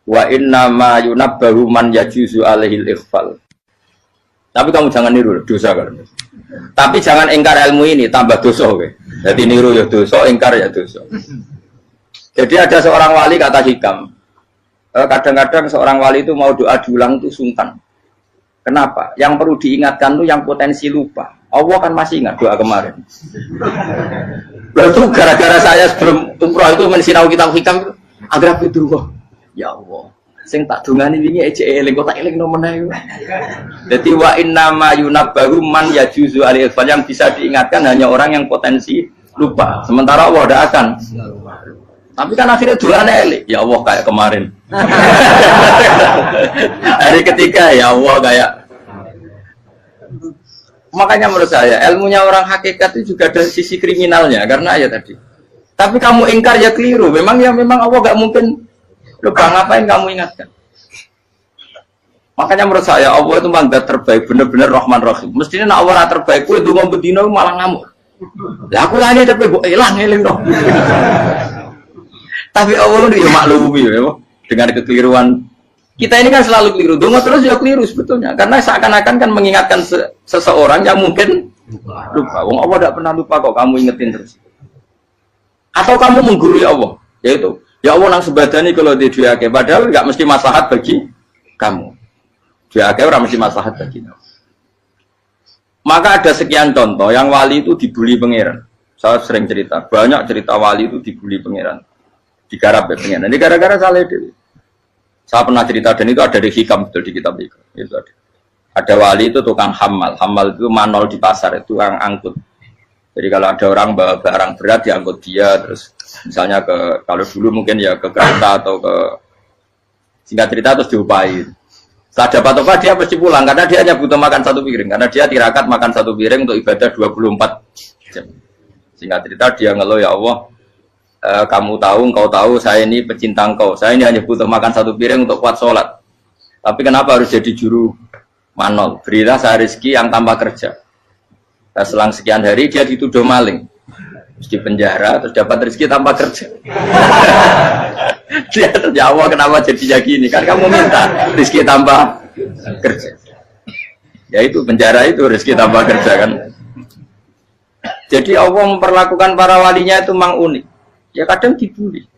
wa inna ma yunabbahu man yajuzu alaihil ikhfal. Tapi kamu jangan niru dosa kan. Tapi jangan ingkar ilmu ini tambah dosa kowe. Jadi niru ya dosa, ingkar ya dosa. Jadi ada seorang wali kata hikam. Kadang-kadang seorang wali itu mau doa diulang itu sungkan. Kenapa? Yang perlu diingatkan tuh yang potensi lupa. Allah kan masih ingat doa kemarin. Lalu gara-gara saya sebelum umroh itu mensinau kitab hikam agar itu ya Allah. Sing tak dungani wingi ejek eling kok tak eling nomene. Dadi wa inna ma yunabbahu man yajuzu alil yang bisa diingatkan hanya orang yang potensi lupa. Sementara Allah tidak akan. Tapi kan akhirnya doanya eling. Ya Allah kayak kemarin. Hari ketiga ya Allah kayak. Makanya menurut saya ilmunya orang hakikat itu juga ada sisi kriminalnya karena ya tadi. Tapi kamu ingkar ya keliru. Memang Allah gak mungkin lupa, ngapain kamu ingatkan. Makanya menurut saya Allah itu mandat terbaik, benar-benar Rahman Rahim. Mestinya nak Allah terbaik, itu mau bedino malah ngamuk. Lah aku lali tapi kok hilang eling dong. Tapi Allah itu ya maklumi ya, dengan kekeliruan. Kita ini kan selalu keliru, donga terus ya keliru sebetulnya. Karena seakan-akan kan mengingatkan seseorang yang mungkin lupa. Wong Allah tidak pernah lupa kok, kamu ingetin terus. Atau kamu menggurui Allah, yaitu ya Allah nang sebadani kalau di duake, padahal nggak mesti maslahat bagi kamu. Duake orang mesti maslahat bagi kamu. Maka ada sekian contoh yang wali itu dibully pangeran. Saya sering cerita, banyak cerita wali itu dibully pangeran, digarap ya pangeran. Ini gara-gara salah dewi. Saya pernah cerita dan itu ada di hikam betul di kitab itu. Itu ada wali itu tukang hamal itu manol di pasar itu tukang angkut. Jadi kalau ada orang bawa barang berat diangkut dia, terus misalnya kalau dulu mungkin ya ke kereta atau ke singkat cerita terus diupain. Setelah dapat apa dia pasti pulang karena dia hanya butuh makan satu piring karena dia tirakat makan satu piring untuk ibadah 24 jam. Singkat cerita dia ngeluh ya Allah. Kamu tahu, engkau tahu, saya ini pecinta engkau. Saya ini hanya butuh makan satu piring untuk kuat sholat. Tapi kenapa harus jadi juru manol? Berilah saya rezeki yang tanpa kerja. Nah, selang sekian hari dia dituduh maling. Terus di penjara, terus dapat rezeki tanpa kerja. Dia terjawab kenapa jadinya gini? Kan kamu minta rezeki tanpa kerja. Ya itu penjara itu rezeki tanpa kerja kan. Jadi Allah memperlakukan para walinya itu memang unik. Ya kadang dibully.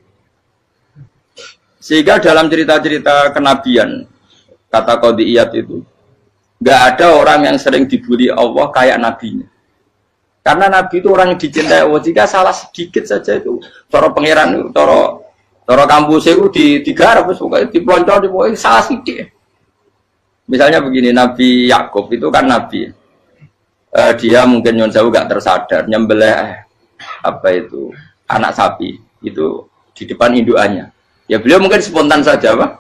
Sehingga dalam cerita-cerita kenabian, kata Qadiyat itu, nggak ada orang yang sering dibully Allah kayak nabinya. Karena nabi itu orang yang dicintai Allah. Jika salah sedikit saja itu, cara pangeran itu, cara kampus itu digarap, pokoknya dipelonco, pokoknya salah sedikit. Misalnya begini, Nabi Yakub itu kan nabi. Dia mungkin nyon jauh nggak tersadar, nyembelih apa itu anak sapi itu di depan indukannya. Ya beliau mungkin spontan saja, Pak.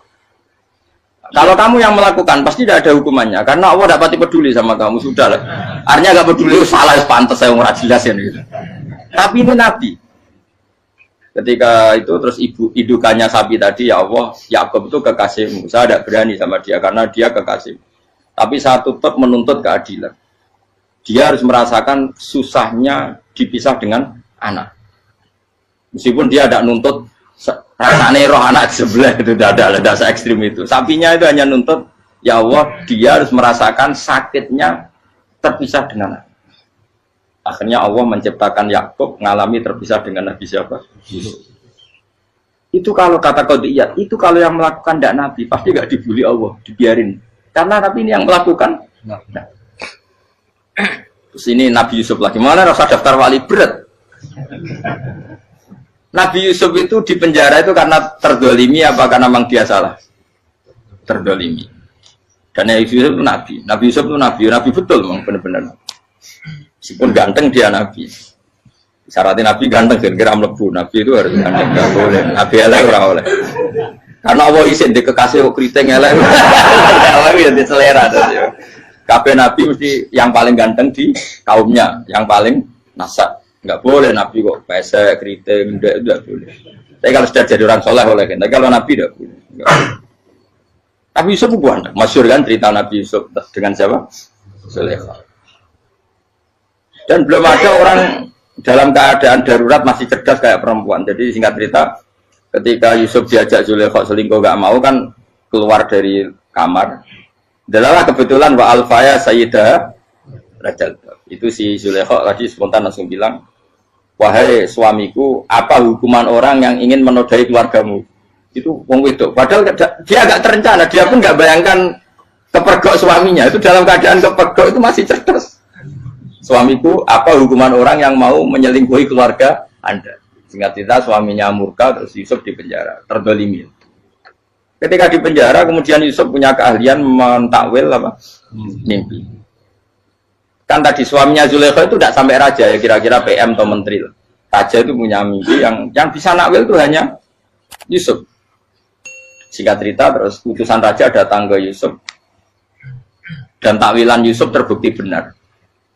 Kalau kamu yang melakukan pasti tidak ada hukumannya karena Allah tidak pati peduli sama kamu sudah lah. Artinya nggak peduli salah pantas saya nggak jelas ya gitu. Tapi ini Nabi. Ketika itu terus indukannya sapi tadi ya Allah, Yakub itu kekasihmu. Saya tidak berani sama dia karena dia kekasihmu. Tapi saya tetap menuntut keadilan. Dia harus merasakan susahnya dipisah dengan anak. Meskipun dia tidak nuntut rasanya roh anak sebelah itu tidak ada se-ekstrim itu. Sapinya itu hanya nuntut ya Allah dia harus merasakan sakitnya terpisah dengan anak. Akhirnya Allah menciptakan Yakub mengalami terpisah dengan Nabi siapa? Yusuf. Itu kalau kata Qadiyat, itu kalau yang melakukan tidak Nabi pasti nggak dibully Allah, dibiarin. Karena Nabi ini yang melakukan. Nah. Terus ini Nabi Yusuf lagi mana rasa daftar wali berat. Nabi Yusuf itu di penjara itu karena terdolimi apa karena memang dia salah? Terdolimi. Dan Nabi Yusuf itu Nabi. Nabi Yusuf itu Nabi betul memang benar-benar. Meskipun ganteng dia Nabi. Syaratnya Nabi ganteng kira-kira mlebu. Nabi itu harus ganteng, nggak boleh. Nabi elek ora oleh. Karena Allah isin di kekasih kok keriting elek. Allah ya di selera ya. Kabeh Nabi mesti yang paling ganteng di kaumnya, yang paling nasab. Nggak boleh Nabi kok pesek, keriting, tidak boleh. Tapi kalau sudah jadi orang soleh boleh kan. Tapi kalau Nabi tidak boleh. Nabi Yusuf bukan. Masyhur kan cerita Nabi Yusuf dengan siapa? Zulaikha. Dan belum ada orang dalam keadaan darurat masih cerdas kayak perempuan. Jadi singkat cerita, ketika Yusuf diajak Zulaikha selingkuh nggak mau kan keluar dari kamar. Adalah kebetulan wa alfaya sayyidah rajal. Itu si Zulaikha tadi spontan langsung bilang, wahai suamiku, apa hukuman orang yang ingin menodai keluargamu? Itu wong wedok. Padahal dia agak terencana, dia pun nggak bayangkan kepergok suaminya. Itu dalam keadaan kepergok itu masih cerdas. Suamiku, apa hukuman orang yang mau menyelingkuhi keluarga Anda? Singkat cerita suaminya murka, terus Yusuf di penjara, terdolimi. Ketika di penjara, kemudian Yusuf punya keahlian mentakwil apa? Mimpi. Kan tadi suaminya Zulaikha itu tidak sampai raja ya kira-kira PM atau menteri. Raja itu punya mimpi yang bisa nakwil itu hanya Yusuf. Singkat cerita terus utusan raja datang ke Yusuf dan takwilan Yusuf terbukti benar.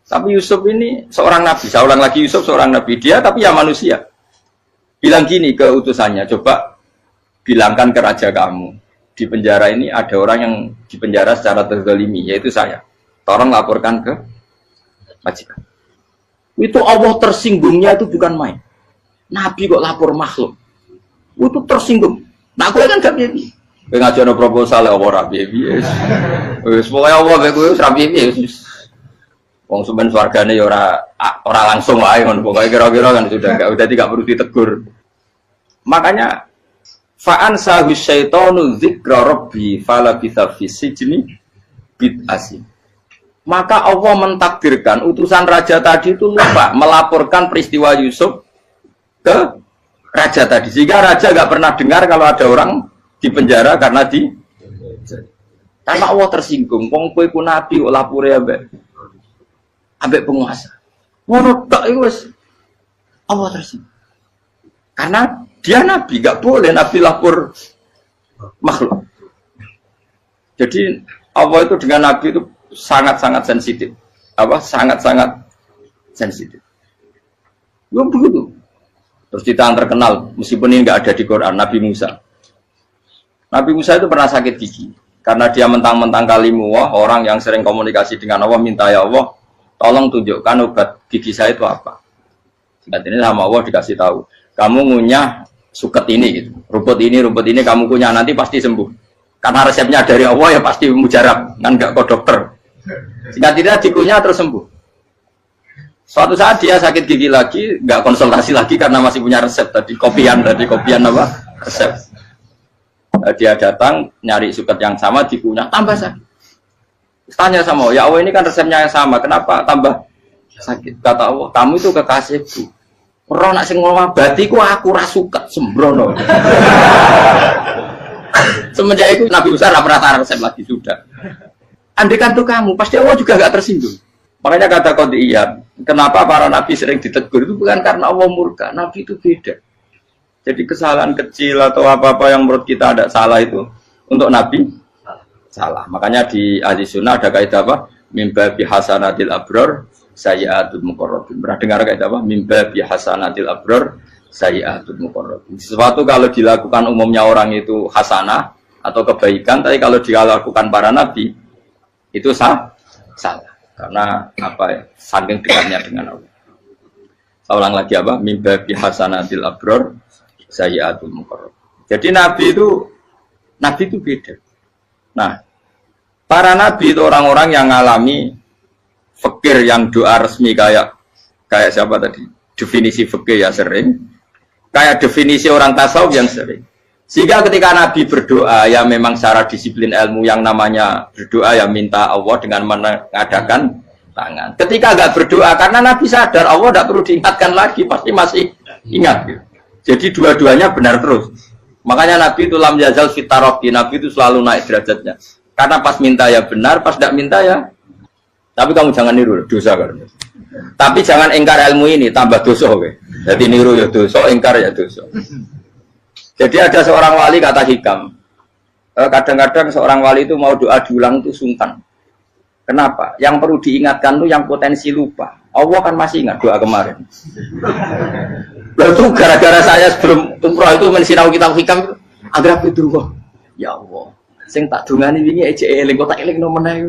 Tapi Yusuf ini seorang nabi, saya ulang lagi Yusuf seorang nabi dia tapi ya manusia. Bilang gini ke utusannya, coba bilangkan ke raja kamu di penjara ini ada orang yang di penjara secara terzalimi yaitu saya. Tolong laporkan ke majikan. Itu Allah tersinggungnya itu bukan main. Nabi kok lapor makhluk. Itu tersinggung. Nah, aku kan gak piye. Kowe ngajono proposal apa ora piye-piye. Wis pokoke Allah kowe wis ra piye-piye wis. Wong sampean swargane ya ora langsung wae ngono. Pokoke kira-kira kan sudah dadi gak perlu ditegur. Makanya fa'an sahu syaitanu dzikra rabbi fala bisa fi sijni bid'asi. Maka Allah mentakdirkan utusan raja tadi itu lupa melaporkan peristiwa Yusuf ke raja tadi. Sehingga raja gak pernah dengar kalau ada orang di penjara karena Allah tersinggung. Wong kowe ku nabi kok lapore ambek penguasa. Ngono tok iku wis Allah tersinggung. Karena dia nabi, gak boleh nabi lapor makhluk. Jadi Allah itu dengan nabi itu sangat-sangat sensitif. Sangat-sangat sensitif. Ya begitu. Terus kita yang terkenal, meskipun ini nggak ada di Quran, Nabi Musa. Nabi Musa itu pernah sakit gigi. Karena dia mentang-mentang kalimullah, orang yang sering komunikasi dengan Allah, minta ya Allah, tolong tunjukkan obat gigi saya itu apa. Singkat ini sama Allah dikasih tahu. Kamu ngunyah suket ini, gitu. rumput ini kamu kunyah, nanti pasti sembuh. Karena resepnya dari Allah ya pasti mujarab, kan nggak ke dokter. Singkat tidak dikunyah terus sembuh. Suatu saat dia sakit gigi lagi, nggak konsultasi lagi karena masih punya resep tadi kopian apa resep. Dia datang nyari suket yang sama dikunyah tambah sakit. Tanya sama Allah, ya Allah ini kan resepnya yang sama, kenapa tambah sakit? Kata Allah, kamu itu kekasihku. Roh nak sing ngobati ku aku ra suket sembrono. Semenjak itu Nabi Musa ora pernah resep lagi sudah. Andaikan tuh kamu, pasti Allah juga gak tersinggung. Makanya kata Qadiyat, kenapa para nabi sering ditegur itu bukan karena Allah murka, nabi itu beda. Jadi kesalahan kecil atau apa-apa yang menurut kita ada salah itu untuk nabi salah. Makanya di ahli sunnah ada kaidah apa? Mimba bihasanatil abror sayyi'atul muqarrabin. Pernah dengar kaidah apa? Mimba bihasanatil abror sayyi'atul muqarrabin. Sesuatu kalau dilakukan umumnya orang itu hasanah atau kebaikan, tapi kalau dilakukan para nabi itu salah. Karena apa ya? Saking dekatnya dengan Allah. Saya ulang lagi apa? Mimba bihasanatil abror sayyi'atul muqarrab. Jadi nabi itu beda. Nah, para nabi itu orang-orang yang ngalami fikir yang doa resmi kayak siapa tadi? Definisi fikir ya sering. Kayak definisi orang tasawuf yang sering. Sehingga ketika Nabi berdoa, ya memang secara disiplin ilmu yang namanya berdoa, ya minta Allah dengan mengadakan tangan. Ketika enggak berdoa, karena Nabi sadar Allah tidak perlu diingatkan lagi, pasti masih ingat. Gitu. Jadi dua-duanya benar terus. Makanya Nabi itu lam yazal fitaroki, Nabi itu selalu naik derajatnya. Karena pas minta ya benar, pas tidak minta ya. Tapi kamu jangan niru, dosa kan. Tapi jangan ingkar ilmu ini, tambah dosa. Okay? Jadi niru ya dosa, ingkar ya dosa. Jadi ada seorang wali kata hikam, kadang-kadang seorang wali itu mau doa diulang itu sungkan. Kenapa? Yang perlu diingatkan itu yang potensi lupa. Allah kan masih ingat doa kemarin. Lalu gara-gara saya sebelum umroh itu mensinau kitab hikam itu, agar itu ya Allah, sing tak dungani wingi ejek eling kok tak eling nomene.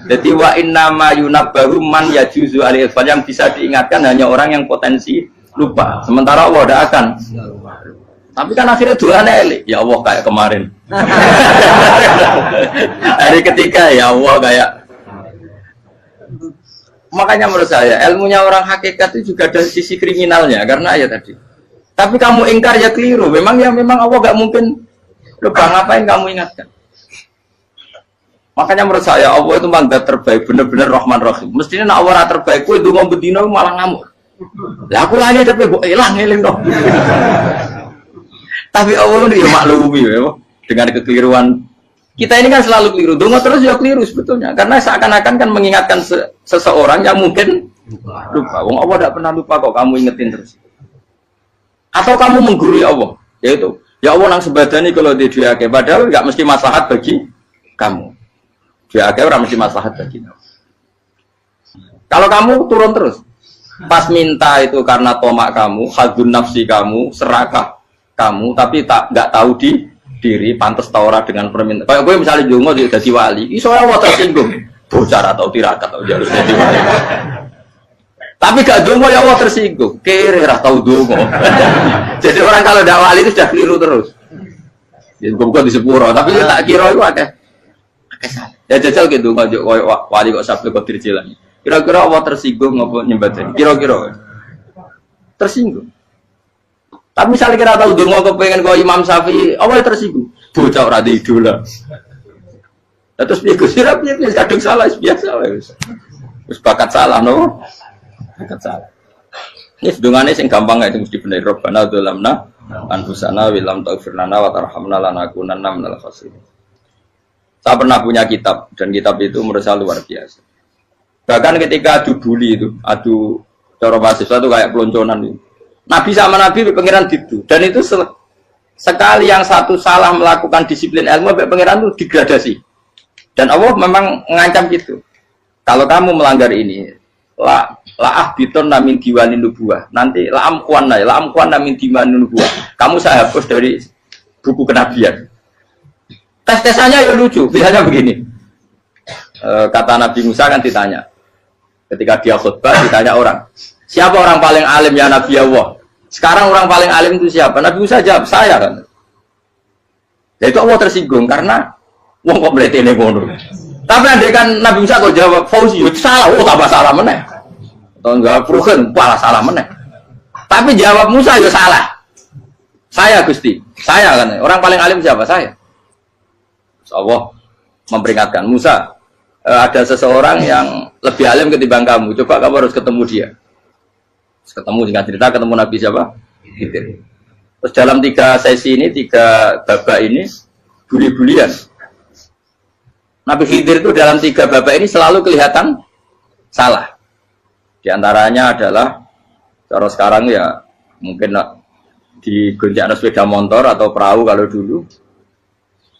Jadi wa innama yunabbahu man yajuzu alil yang bisa diingatkan hanya orang yang potensi lupa. Sementara Allah tidak akan. Tapi kan akhirnya doanya elik, ya Allah kayak kemarin. Hari ketiga ya Allah kayak. Makanya menurut saya ilmunya orang hakikat itu juga ada sisi kriminalnya karena ya tadi. Tapi kamu ingkar ya keliru. Memang Allah gak mungkin lupa, ngapain kamu ingatkan. Makanya menurut saya Allah itu mandat terbaik, benar-benar Rahman Rahim. Mestinya nak Allah terbaik, itu mau bedino malah ngamuk. Lah aku lagi tapi kok eling dong. Tapi Allah itu ya maklumi ya, dengan kekeliruan. Kita ini kan selalu keliru, dongo terus ya keliru sebetulnya. Karena seakan-akan kan mengingatkan seseorang yang mungkin lupa. Wong Allah tidak pernah lupa kok, kamu ingetin terus. Atau kamu menggurui Allah, yaitu ya Allah nang sebadani kalau di diake, padahal nggak mesti maslahat bagi kamu. Diake orang mesti maslahat bagi kamu. Kalau kamu turun terus, pas minta itu karena tomak kamu, hadun nafsi kamu, serakah kamu, tapi nggak tahu diri pantas taura dengan permintaan. Kayak gue misalnya jongo jadi wali, iso Allah tersinggung, bocah atau tirakat atau harus jadi wali. Tapi gak dongo ya Allah tersinggung. Kere ra tau dongo. Jadi orang kalau tidak wali itu sudah keliru terus. Ya bukan di sepuro, tapi tak kira itu akeh salah. Ya jajal gitu ngajak wali kok sabtu Qadir Jilani. Kira-kira Allah tersinggung ngapa nyembah? Kira-kira tersinggung. Tapi misalnya kira tahu dongo kepengen kau Imam Syafi'i, Allah tersinggung. Bocah ora di idola. Terus piye Gus Sirap piye kadung salah biasa wis. Wis bakat salah no. Bakat salah. Ini sedungane sing gampang itu mesti bener Rabbana dzalamna anfusana wa lam taghfir lana wa tarhamna lanakunanna minal khasirin. Saya pernah punya kitab dan kitab itu menurut saya luar biasa. Bahkan ketika adu bully itu, adu cara mahasiswa itu kayak pelonconan itu. Nabi sama Nabi pengiran gitu dan itu sekali yang satu salah melakukan disiplin ilmu pengiran itu degradasi. Dan Allah memang mengancam gitu. Kalau kamu melanggar ini, la biton namin diwanin nubuah. Nanti la amkuan namin diwanin nubuah. Kamu saya hapus dari buku kenabian. Tes-tesannya ya lucu. Biasanya begini. Kata Nabi Musa kan ditanya. Ketika dia khutbah ditanya orang. Siapa orang paling alim ya Nabi Allah? Sekarang orang paling alim itu siapa? Nabi Musa jawab, saya kan. Ya itu Allah tersinggung karena wong kok mletene ngono. Tapi andai kan Nabi Musa kok jawab Fauzi, itu salah, tambah salah meneh. Atau enggak Prugen, malah salah meneh. Tapi jawab Musa ya salah. Saya Gusti, saya kan. Orang paling alim siapa? Saya. Allah memperingatkan Musa, ada seseorang yang lebih alim ketimbang kamu. Coba kamu harus ketemu dia. Ketemu singkat cerita ketemu Nabi siapa? Khidir. Terus dalam 3 sesi ini, 3 babak ini buli-bulian. Nabi Khidir itu dalam 3 babak ini selalu kelihatan salah. Di antaranya adalah cara sekarang ya mungkin di gonjak sepeda motor atau perahu kalau dulu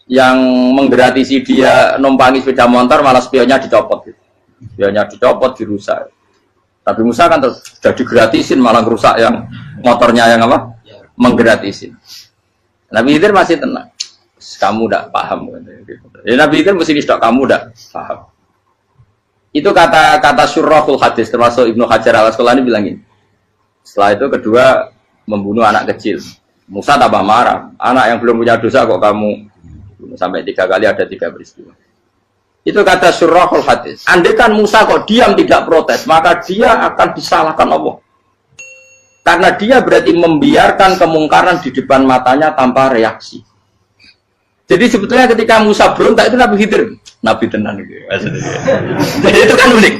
yang menggratisi dia numpangi sepeda motor malah spionnya dicopot. Spionnya dicopot, dirusak. Tapi Musa kan sudah digratisin malah rusak yang motornya yang apa? Menggratisin. Nabi Khidir masih tenang. Kamu tidak paham. Ya, Nabi Khidir mesti tidak kamu tidak paham. Itu kata syurrahul hadis termasuk Ibnu Hajar al-Asqalani bilang ini. Setelah itu kedua membunuh anak kecil. Musa tambah marah. Anak yang belum punya dosa kok kamu bunuh. Sampai 3 kali ada 3 peristiwa. Itu kata syurrahul hadis. Andai kan Musa kok diam tidak protes, maka dia akan disalahkan Allah. Karena dia berarti membiarkan kemungkaran di depan matanya tanpa reaksi. Jadi sebetulnya ketika Musa berontak itu Nabi Khidir, Nabi tenan gitu. Jadi itu kan unik.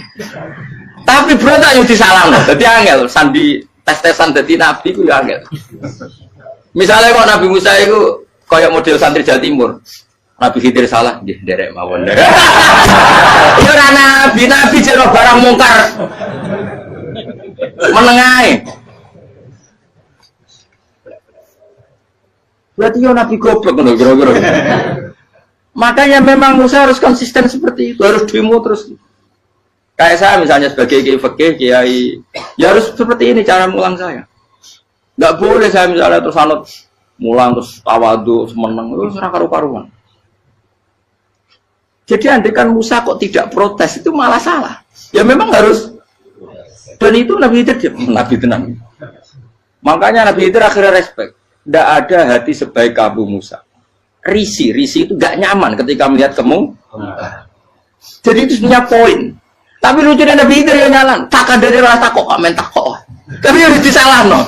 Tapi berontak yang disalahkan. Jadi angel sandi tes-tesan jadi Nabi itu ya angel. Misalnya kok Nabi Musa itu kayak model santri Jawa Timur. Nabi Khidir salah, nggih nderek mawon. Yo ora nabi jero barang mungkar. Menengae. Berarti yo nabi goblok ngono kira-kira. Makanya memang Musa harus konsisten seperti itu, harus demo terus. Kayak saya misalnya sebagai kiai fikih, kiai ya harus seperti ini cara mulang saya. Enggak boleh saya misalnya terus anut mulang terus tawadu, semeneng terus ora karu-karuan. Jadi andai kan Musa kok tidak protes itu malah salah. Ya memang harus. Dan itu Nabi Khidir Nabi tenang. Makanya Nabi Khidir akhirnya respect. Tidak ada hati sebaik Abu Musa. Risi itu gak nyaman ketika melihat kamu. Jadi itu sebenarnya poin. Tapi lucunya Nabi Khidir yang nyalan. Tak ada rasa kok amen tak kok. Tapi harus disalah no.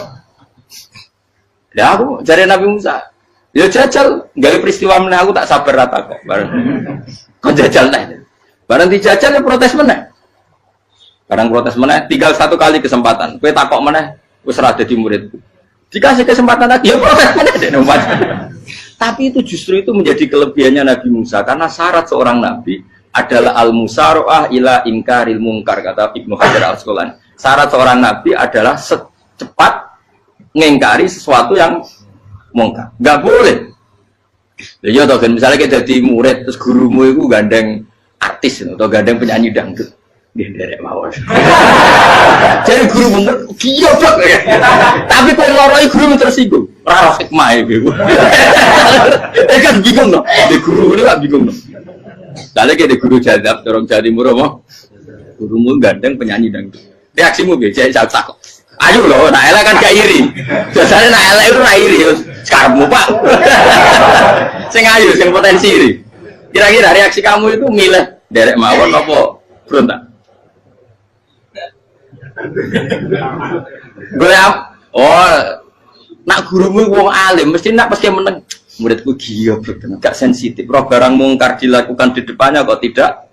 Ya aku cari Nabi Musa. Ya jajal, gak peristiwa meneh aku tak sabar rata kok. Kau jajal nih, barang dijajal ya protes meneh. Barang protes meneh, tinggal 1 kali kesempatan. Kue takok meneh, wis ora dadi muridku. Dikasih kesempatan lagi, ya protes meneh deh. Tapi itu justru itu menjadi kelebihannya Nabi Musa karena syarat seorang nabi adalah al-musara'ah ila inkaril munkar kata Ibnu Hajar al-Asqalani. Syarat seorang nabi adalah secepat mengingkari sesuatu yang mungkar. Enggak boleh. Ya toh kan misalnya kita jadi murid terus gurumu itu gandeng artis atau gandeng penyanyi dangdut. Nggih nderek mawon. Jadi guru bener goblok ya. Tapi kok loroi guru tersinggung. Ora hikmah iku. Kan bingung no. Di guru itu gak bingung no. Kali ke guru jadab dorong jadi muro mo. Gurumu gandeng penyanyi dangdut. Reaksimu biasa cak. Ayo loh, nak elek kan gak iri. Biasanya nak elek itu nak iri. Sekarangmu Pak. Sing ayu, sing potensi iri. Kira-kira reaksi kamu itu milih derek mawon apa berontak? Gue nak gurumu wong alim mesti nak pasti meneng. Muridku gila betul, gak sensitif. Roh barang mungkar dilakukan di depannya kok tidak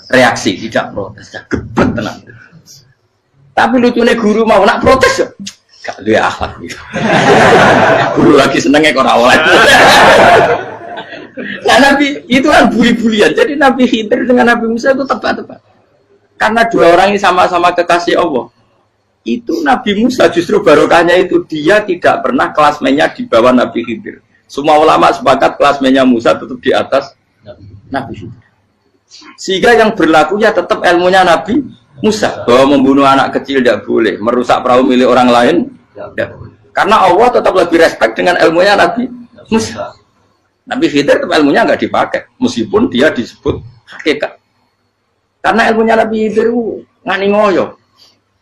reaksi, tidak protes, gak gebet tenang. Tapi lucunya guru mau nak protes ya, gak luwe akhlak gitu. Guru lagi senengnya kok rawat. Nah Nabi itu kan buli-bulian. Jadi Nabi Khidir dengan Nabi Musa itu tebak-tebak. Karena dua orang ini sama-sama kekasih Allah. Itu Nabi Musa justru barokahnya itu dia tidak pernah kelasmennya di bawah Nabi Khidir. Semua ulama sepakat kelasmennya Musa tetap di atas Nabi Khidir. Sehingga yang berlaku ya tetap ilmunya Nabi Musa bahwa membunuh anak kecil tidak boleh, merusak perahu milik orang lain tidak boleh. Karena Allah tetap lebih respect dengan ilmunya Nabi Musa. Nabi Khidir tetap ilmunya nggak dipakai, meskipun dia disebut hakikat. Karena ilmunya Nabi Khidir ngani ngoyo.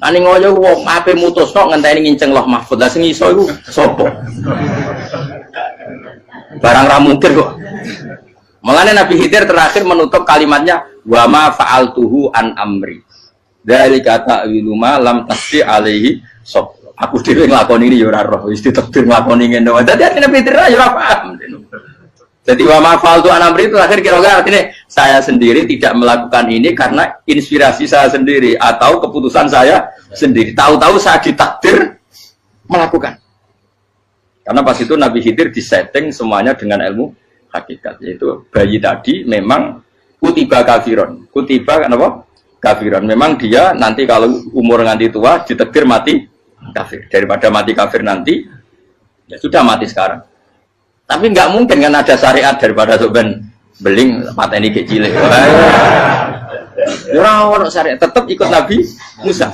Ngani ngoyo wong ape mutusno ngenteni nginceng loh mahfud. Lah sing iso iku sapa? Barang ra mungkin kok. Makanya Nabi Khidir terakhir menutup kalimatnya wa ma fa'altuhu an amri. Dari kata wiluma lam tasdi alaihi sob. Aku dhewe nglakoni ini ya ora roh, wis ditakdir nglakoni ngene wae. Dadi Nabi Khidir ya ora paham. Jadi wa ma fa'altu an amri itu akhir kira-kira artinya saya sendiri tidak melakukan ini karena inspirasi saya sendiri atau keputusan saya sendiri. Tahu-tahu saya ditakdir melakukan. Karena pas itu Nabi Khidir disetting semuanya dengan ilmu hakikat, yaitu bayi tadi memang kutiba kafiron. Kutiba apa? Kafiron. Memang dia nanti kalau umur nganti tua ditakdir mati kafir. Daripada mati kafir nanti ya sudah mati sekarang. Tapi nggak mungkin kan ada syariat daripada soben beling pateni kecil. Orang syariat tetap ikut Nabi Musa.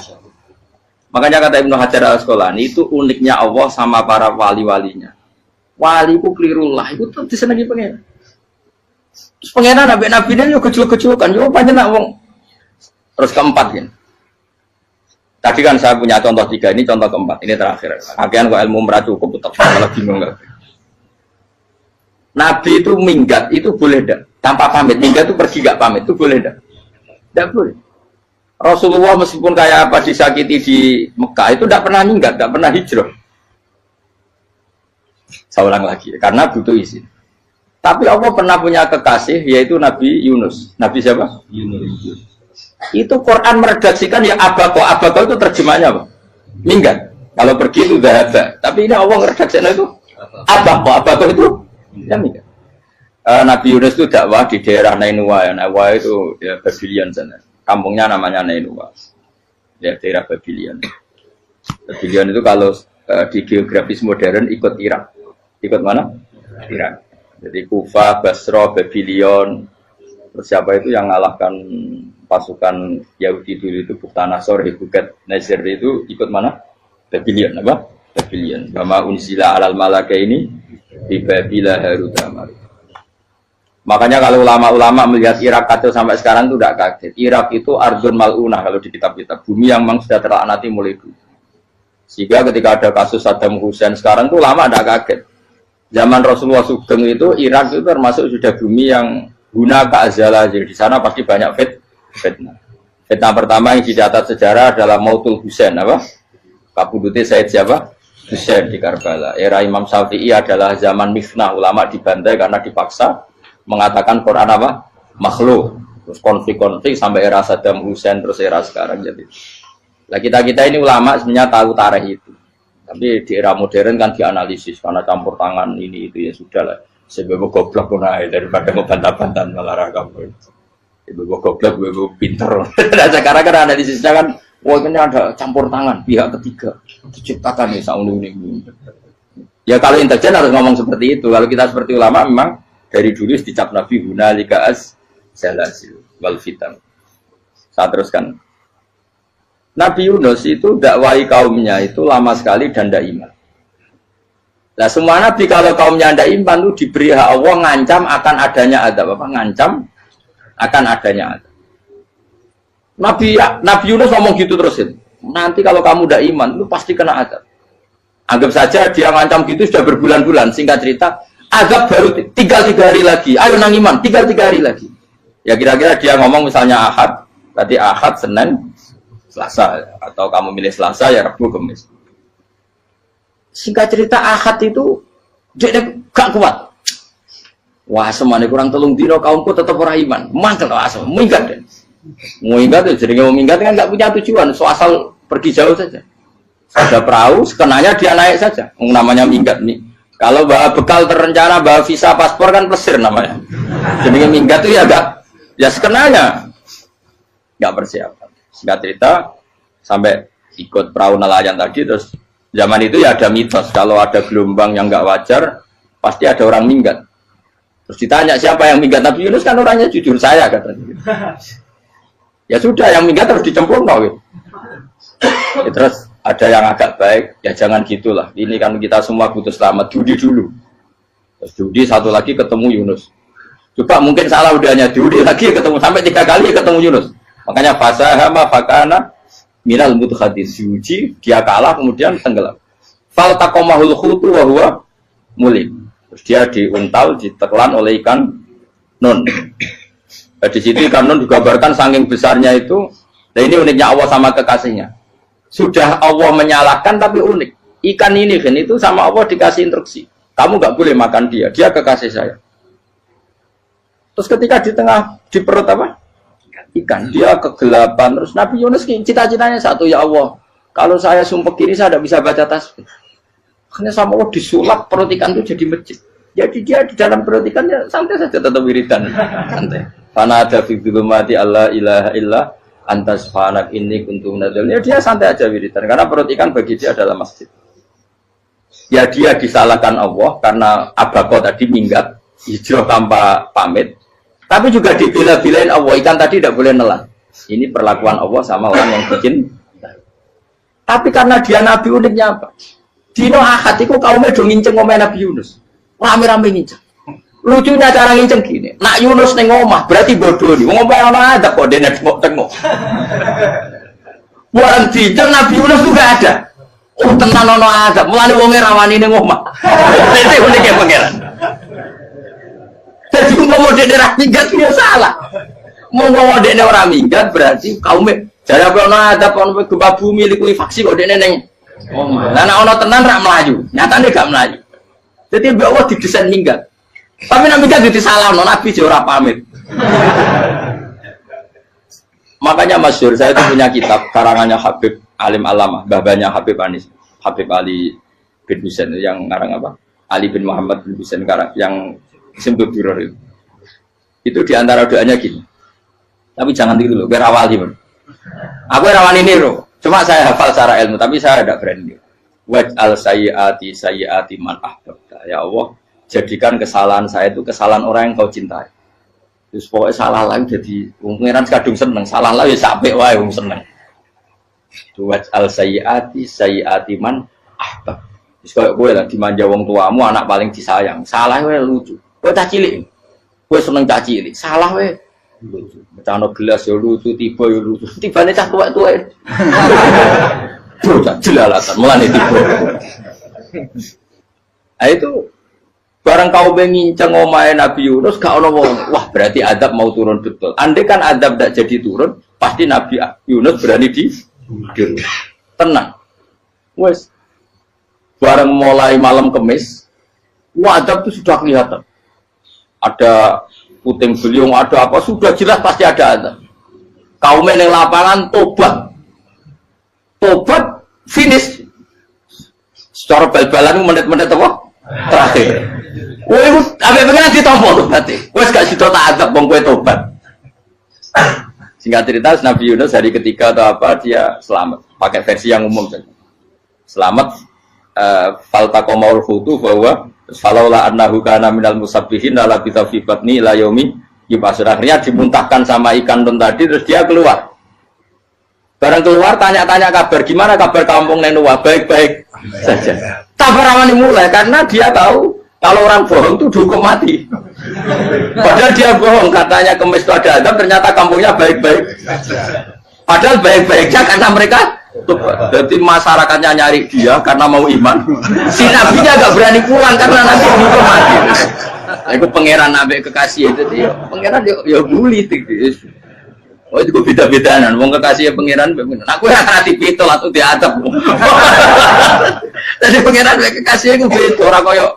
Makanya kata Ibnu Hajar Al-Asqalani itu uniknya Allah sama para wali-walinya. Wali ku klirullah itu tetap disenangi pengen. Terus pengenan nabi-nabi ini yo kecil-kecil yo panjenengan wong. Terus keempat kan. Tadi kan saya punya contoh 3, ini contoh keempat, ini terakhir. Akhirnya kok ilmu merah cukup tetap malah bingung enggak. Nabi itu minggat itu boleh enggak? Tanpa pamit, minggat itu pergi enggak pamit itu boleh enggak? Enggak boleh. Rasulullah meskipun kayak apa disakiti di Mekah itu tidak pernah minggat, tidak pernah hijrah. Saya ulang lagi, karena butuh izin. Tapi Allah pernah punya kekasih yaitu Nabi Yunus. Nabi siapa? Yunus. Itu Quran meredaksikan ya abako. Abako itu terjemahnya apa? Minggat. Kalau pergi itu dahaba. Tapi ini Allah meredaksikan itu abako. Abako itu ya minggat. Nabi Yunus itu dakwah di daerah Nainua. Ya. Nainua itu ya Babylon sana. Kampungnya namanya Nainua. Ya daerah Babylon. Babylon itu kalau di geografis modern ikut Irak. Ikut mana? Irak. Jadi Kufa, Basra, Babylon. Terus siapa itu yang ngalahkan pasukan Yahudi dulu itu Buktanasor, Hebuket, Nazir itu ikut mana? Babylon, apa? Babylon. Bama unsila alal malaka ini di Babila Harutama. Makanya kalau ulama-ulama melihat Irak kacau sampai sekarang itu tidak kaget. Irak itu ardun mal'unah kalau di kitab-kitab. Bumi yang memang sudah terlaknati mulai dulu. Sehingga ketika ada kasus Saddam Hussein sekarang itu ulama tidak kaget. Zaman Rasulullah Sugeng itu Irak itu termasuk sudah bumi yang guna keazalah. Jadi di sana pasti banyak fitnah. Fitnah pertama yang dicatat sejarah adalah Mautul Husain, apa? Kabudutnya Said siapa? Husain di Karbala. Era Imam Syafi'i adalah zaman mifnah, ulama dibantai karena dipaksa mengatakan Quran apa? Makhluk. Terus konflik-konflik sampai era Saddam Hussein terus era sekarang jadi. Lah kita ini ulama sebenarnya tahu tarikh itu. Tapi di era modern kan dianalisis karena campur tangan ini itu ya sudah lah. Sebab goblok pun daripada ngebantah-bantah malah rakam. Ibu goblok, ibu pinter. Nah, sekarang kan analisisnya kan, wah ini ada campur tangan pihak ketiga diciptakan nih saunu ini. Ya kalau intelijen harus ngomong seperti itu. Kalau kita seperti ulama memang dari dulu dicap Nabi hunalika as salasil wal fitan. Saya teruskan. Nabi Yunus itu dakwai kaumnya itu lama sekali dan tidak iman. Nah semua nabi kalau kaumnya tidak iman itu diberi hak Allah ngancam akan adanya adab apa? Ngancam akan adanya adab. Nabi Yunus ngomong gitu terus. Nanti kalau kamu udah iman, lu pasti kena azab. Anggap saja dia ngancam gitu sudah berbulan-bulan. Singkat cerita, azab baru tinggal 3 hari lagi. Ayo nang iman, tinggal 3 hari lagi. Ya kira-kira dia ngomong misalnya Ahad, tadi Ahad, Senin, Selasa, atau kamu milih Selasa ya Rabu, Kamis. Singkat cerita Ahad itu dia gak kuat. Wah, semuanya kurang telung dino kaumku tetap orang iman. Mangkel asal, minggat deh. Minggat itu jadi mau minggat kan nggak punya tujuan, so asal pergi jauh saja. Ada perahu, sekenanya dia naik saja. Namanya minggat nih. Kalau bawa bekal terencana, bawa visa, paspor kan plesir namanya. Jadi minggat itu ya enggak, ya sekenanya nggak persiapan. Singkat cerita sampai ikut perahu nelayan tadi, terus zaman itu ya ada mitos kalau ada gelombang yang nggak wajar pasti ada orang minggat. Terus ditanya siapa yang minggat, Nabi Yunus kan orangnya jujur, saya katanya. Ya sudah, yang minggat harus dicemplung gitu. Ya, terus ada yang agak baik, ya jangan gitulah. Ini kan kita semua butuh selamat, judi dulu. Terus judi satu lagi ketemu Yunus. Coba mungkin salah udahnya, judi lagi ketemu sampai 3 kali ketemu Yunus. Makanya fasahama fakana minal mudhadis, uji dia kalah kemudian tenggelam. Fal taqamahul khutu wa huwa mulim. Terus dia diuntal, ditelan oleh ikan nun. Nah, di situ ikan nun digambarkan saking besarnya itu. Nah ini uniknya Allah sama kekasihnya. Sudah Allah menyalahkan tapi unik. Ikan ini kan itu sama Allah dikasih instruksi. Kamu nggak boleh makan dia, dia kekasih saya. Terus ketika di tengah di perut apa? Ikan, dia kegelapan. Terus Nabi Yunus cita-citanya satu, ya Allah, kalau saya sumpah kiri saya tidak bisa baca tasbih. Akhirnya sama Allah disulap perut ikan itu jadi masjid. Jadi dia di dalam perut ikannya santai saja tetap wiridan. Santai. Fana ada fi dzulumati alla ilaha illa anta subhanak inni kuntu minadz dzalimin. Ya dia santai aja wiridan karena perut ikan bagi dia adalah masjid. Ya dia disalahkan Allah karena abako tadi minggat hijrah tanpa pamit. Tapi juga dibela-belain Allah, ikan tadi tidak boleh nelan. Ini perlakuan Allah sama orang yang bikin. Tapi karena dia Nabi, uniknya apa? Dino Ahad itu kaumnya do nginceng ngomel Nabi Yunus. Rame-rame nginceng. Lucunya cara nginceng gini. Nak Yunus neng omah berarti bodoh nih. Ngomel ana ada kok dene tengok. Bukan dinceng Nabi Yunus juga ada. Oh tenan ono ada. Mulane wong rawani ning omah. Itu uniknya pangeran. Jadi mau dene ra minggat dia salah. Mau dene ora minggat berarti kaumnya jare apa ono ada ono gempa bumi liku faksi kok dene neng omah. Lah nek ono tenan ra melayu. Nyatane gak melayu. Jadi Allah didesain minggat. Tapi nak minggat disalahno Nabi yo ora pamit. Makanya masyhur saya itu punya kitab karangannya Habib Alim Alamah, babanya Habib Anis, Habib Ali bin Husain yang ngarang apa? Ali bin Muhammad bin Husain karang yang Simtul Duror itu. Itu diantara doanya gini. Tapi jangan tiru loh, biar awal gimana. Aku rawan ini loh. Cuma saya hafal secara ilmu, tapi saya tidak berani. Waj'al sayyiati man ahbabta. Ya Allah, jadikan kesalahan saya itu kesalahan orang yang kau cintai. Terus pokoknya salah lagi jadi pengiran kadung seneng, salah lagi sampai wae wong seneng. Waj'al sayyiati man ahbab. Terus kayak gue lah dimanja wong tuamu, anak paling disayang. Salah wae lucu. Kowe cah cilik. Kowe seneng cah cilik. Salah wae lucu. Becano gelas yo lucu, tiba yo lucu. Tibane cah tuwek-tuwek. Bocah jelalatan, mulane tiba. Nah itu barang kau menginceng omahe Nabi Yunus gak ono wong. Wah, berarti adab mau turun betul. Andai kan adab tidak jadi turun, pasti Nabi Yunus berani di tenang. Wes. Barang mulai malam Kamis, adab itu sudah kelihatan. Ada puting beliung, ada apa, sudah jelas pasti ada adab. Kaum yang lapangan tobat finish. Secara bal-balan menit-menit apa? Terakhir. Wah, apa pengen ditompo berarti. Wes gak sida tak adab wong kowe tobat. Singkat cerita Nabi Yunus hari ketiga atau apa dia selamat. Pakai versi yang umum saja. Selamat faltaqamaul hutu bahwa falaula annahu kana minal musabbihin la bi tawfiqatni ila yaumi yub'ats. Akhirnya dimuntahkan sama ikan don tadi terus dia keluar. Barang keluar tanya-tanya kabar, gimana kabar kampung Nenua? Baik-baik saja. Kabar awalnya mulai karena dia tahu kalau orang bohong itu dihukum mati. Padahal dia bohong, katanya Kemis itu ada adab, ternyata kampungnya baik-baik. Padahal baik-baiknya karena mereka Jadi masyarakatnya nyari dia karena mau iman. Si nabinya agak berani pulang karena nanti dihukum mati. Aku pangeran nabi kekasih itu dia. Pangeran ya bully gitu. Oh itu beda-bedaan. Wong kekasih pangeran. Aku yang hati pitol atau diadab. Jadi pangeran kekasih aku beda orang koyo.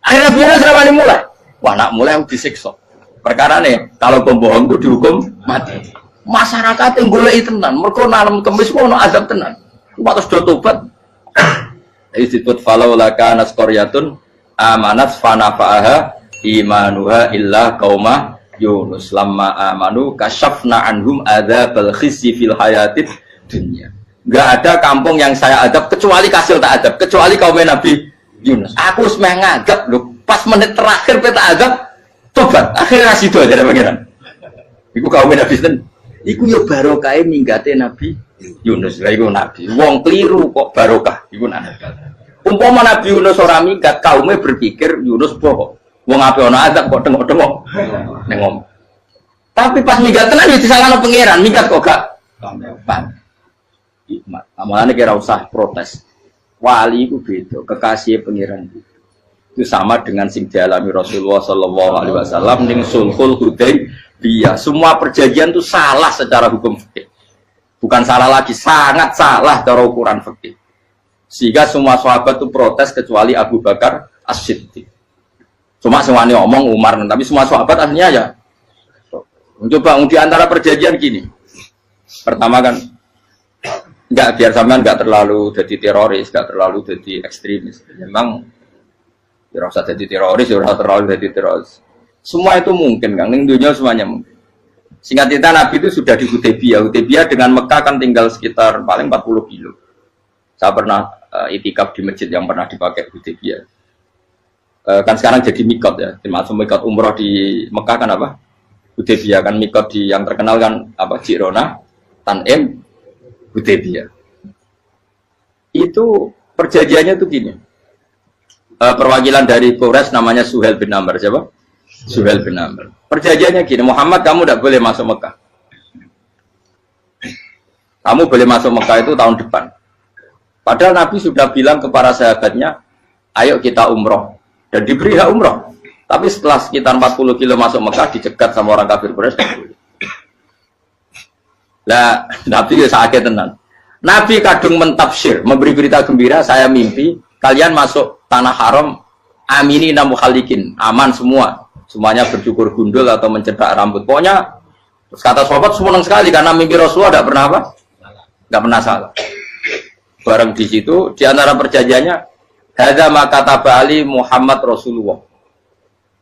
Akhirnya dia serabani mulai. Wah nak mulai aku disiksa. Perkara nih kalau pembohong itu dihukum mati. Masyarakat yang boleh tenan, mereka nalam kemis mau azab tenan. Waktu sudah tobat, disebut falau laka naskoryatun amanat fanafaaha imanuha illa kauma Yunus lamma amanu kasyafna anhum adzabal khizyi fil hayatid dunya. Gak ada kampung yang saya adab kecuali kasil tak adab, kecuali kaum Nabi Yunus. Aku semeh ngadab loh, pas menit terakhir peta adab, tobat. Akhirnya situ aja ada pangeran. Iku kaum Nabi Yunus. Iku yo barokah minggate Nabi Yunus. Lah iku nabi. Wong keliru kok barokah iku nabi. Umpama Nabi Yunus ora minggat, kaume berpikir Yunus bohong. Wong ape ana azab kok tengok-tengok. Nengom. Tapi pas minggat tenan yo disalahno pangeran, minggat kok gak pan. Hikmat. Amalane kira usah protes. Wali iku beda, kekasih pangeran. Itu sama dengan sing dialami Rasulullah sallallahu alaihi wasallam ning Sulhul Hudaybiyah. Semua perjanjian itu salah secara hukum fikih. Bukan salah lagi, sangat salah cara ukuran fikih. Sehingga semua sahabat itu protes kecuali Abu Bakar As-Siddiq. Cuma semuanya omong Umar, tapi semua sahabat akhirnya ya. Coba di antara perjanjian gini. Pertama kan enggak biar sampean enggak terlalu jadi teroris, enggak terlalu jadi ekstremis. Memang ya usah jadi teroris, ya usah terlalu jadi teroris. Semua itu mungkin, Kang. Ning dunia semuanya mungkin. Singkat cerita Nabi itu sudah di Hudaybiyah. Hudaybiyah dengan Mekah kan tinggal sekitar paling 40 kilo. Saya pernah itikaf di masjid yang pernah dipakai Hudaybiyah. Kan sekarang jadi mikot ya. Termasuk mikot umroh di Mekah kan apa? Hudaybiyah kan mikot di yang terkenal kan apa? Jirona, Tanim, Hudaybiyah. Itu perjanjiannya tuh gini. Perwakilan dari Quraisy namanya Suhail bin Amr, siapa? Suhail bin Amr. Perjanjiannya gini, Muhammad kamu tidak boleh masuk Mekah. Kamu boleh masuk Mekah itu tahun depan. Padahal Nabi sudah bilang kepada sahabatnya, ayo kita umroh. Dan diberi hak umroh. Tapi setelah sekitar 40 kilo masuk Mekah, dicegat sama orang kafir Quraisy. Lah, Nabi ya sakit tenan. Nabi kadung mentafsir, memberi berita gembira, saya mimpi, kalian masuk tanah haram, amini namu khalikin, aman semua. Semuanya bercukur gundul atau mencetak rambut. Pokoknya, kata sahabat senang sekali karena mimpi Rasulullah tidak pernah apa? Tidak pernah salah. Bareng di situ, di antara perjanjiannya, hadza ma kataba ali Muhammad Rasulullah.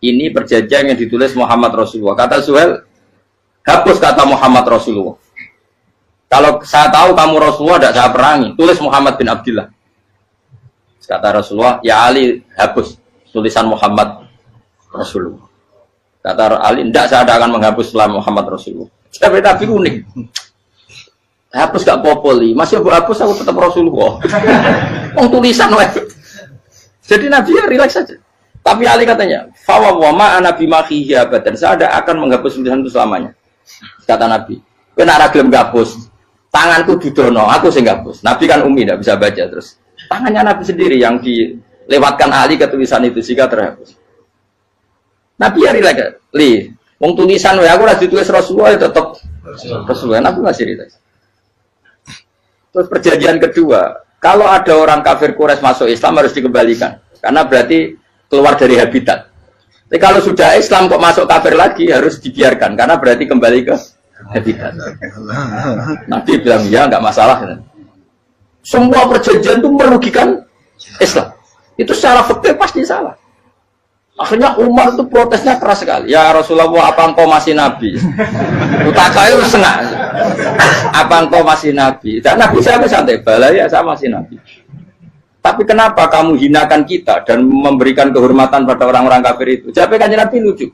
Ini perjanjian yang ditulis Muhammad Rasulullah. Kata Suhail, hapus kata Muhammad Rasulullah. Kalau saya tahu kamu Rasulullah, tidak saya perangi. Tulis Muhammad bin Abdullah. Kata Rasulullah, ya Ali, hapus tulisan Muhammad Rasulullah. Kata Ali, tidak saya akan menghapus setelah Muhammad Rasulullah. Tapi unik. Hapus gak popoli, masih hapus aku tetap Rasulullah. Oh tulisan weh. Jadi Nabi ya relax saja. Tapi Ali katanya, fawwama ana bimakhihi abadan. Saya tidak akan menghapus tulisan itu selamanya. Kata Nabi, kena ragilem gapus. Tanganku didono, aku sing gapus. Nabi kan umi tidak bisa baca terus. Tangannya Nabi sendiri yang dilewatkan Ali ke tulisan itu sehingga terhapus. Nabi ya relax. Wong tulisan wae aku ora ditulis Rasulullah ya tetap Rasulullah. Nabi masih relax. Terus perjanjian kedua, kalau ada orang kafir Quraisy masuk Islam harus dikembalikan karena berarti keluar dari habitat. Tapi kalau sudah Islam kok masuk kafir lagi harus dibiarkan karena berarti kembali ke habitat. Nabi bilang ya nggak masalah. Semua perjanjian itu merugikan Islam. Itu secara fikih pasti salah. Akhirnya Umar itu protesnya keras sekali. Ya Rasulullah, apa engkau masih Nabi? Utakai itu senang. Apa engkau masih Nabi? Dan Nabi saya santai, balaya saya masih Nabi. Tapi kenapa kamu hinakan kita dan memberikan kehormatan pada orang-orang kafir itu? Jadi kan Nabi lucu.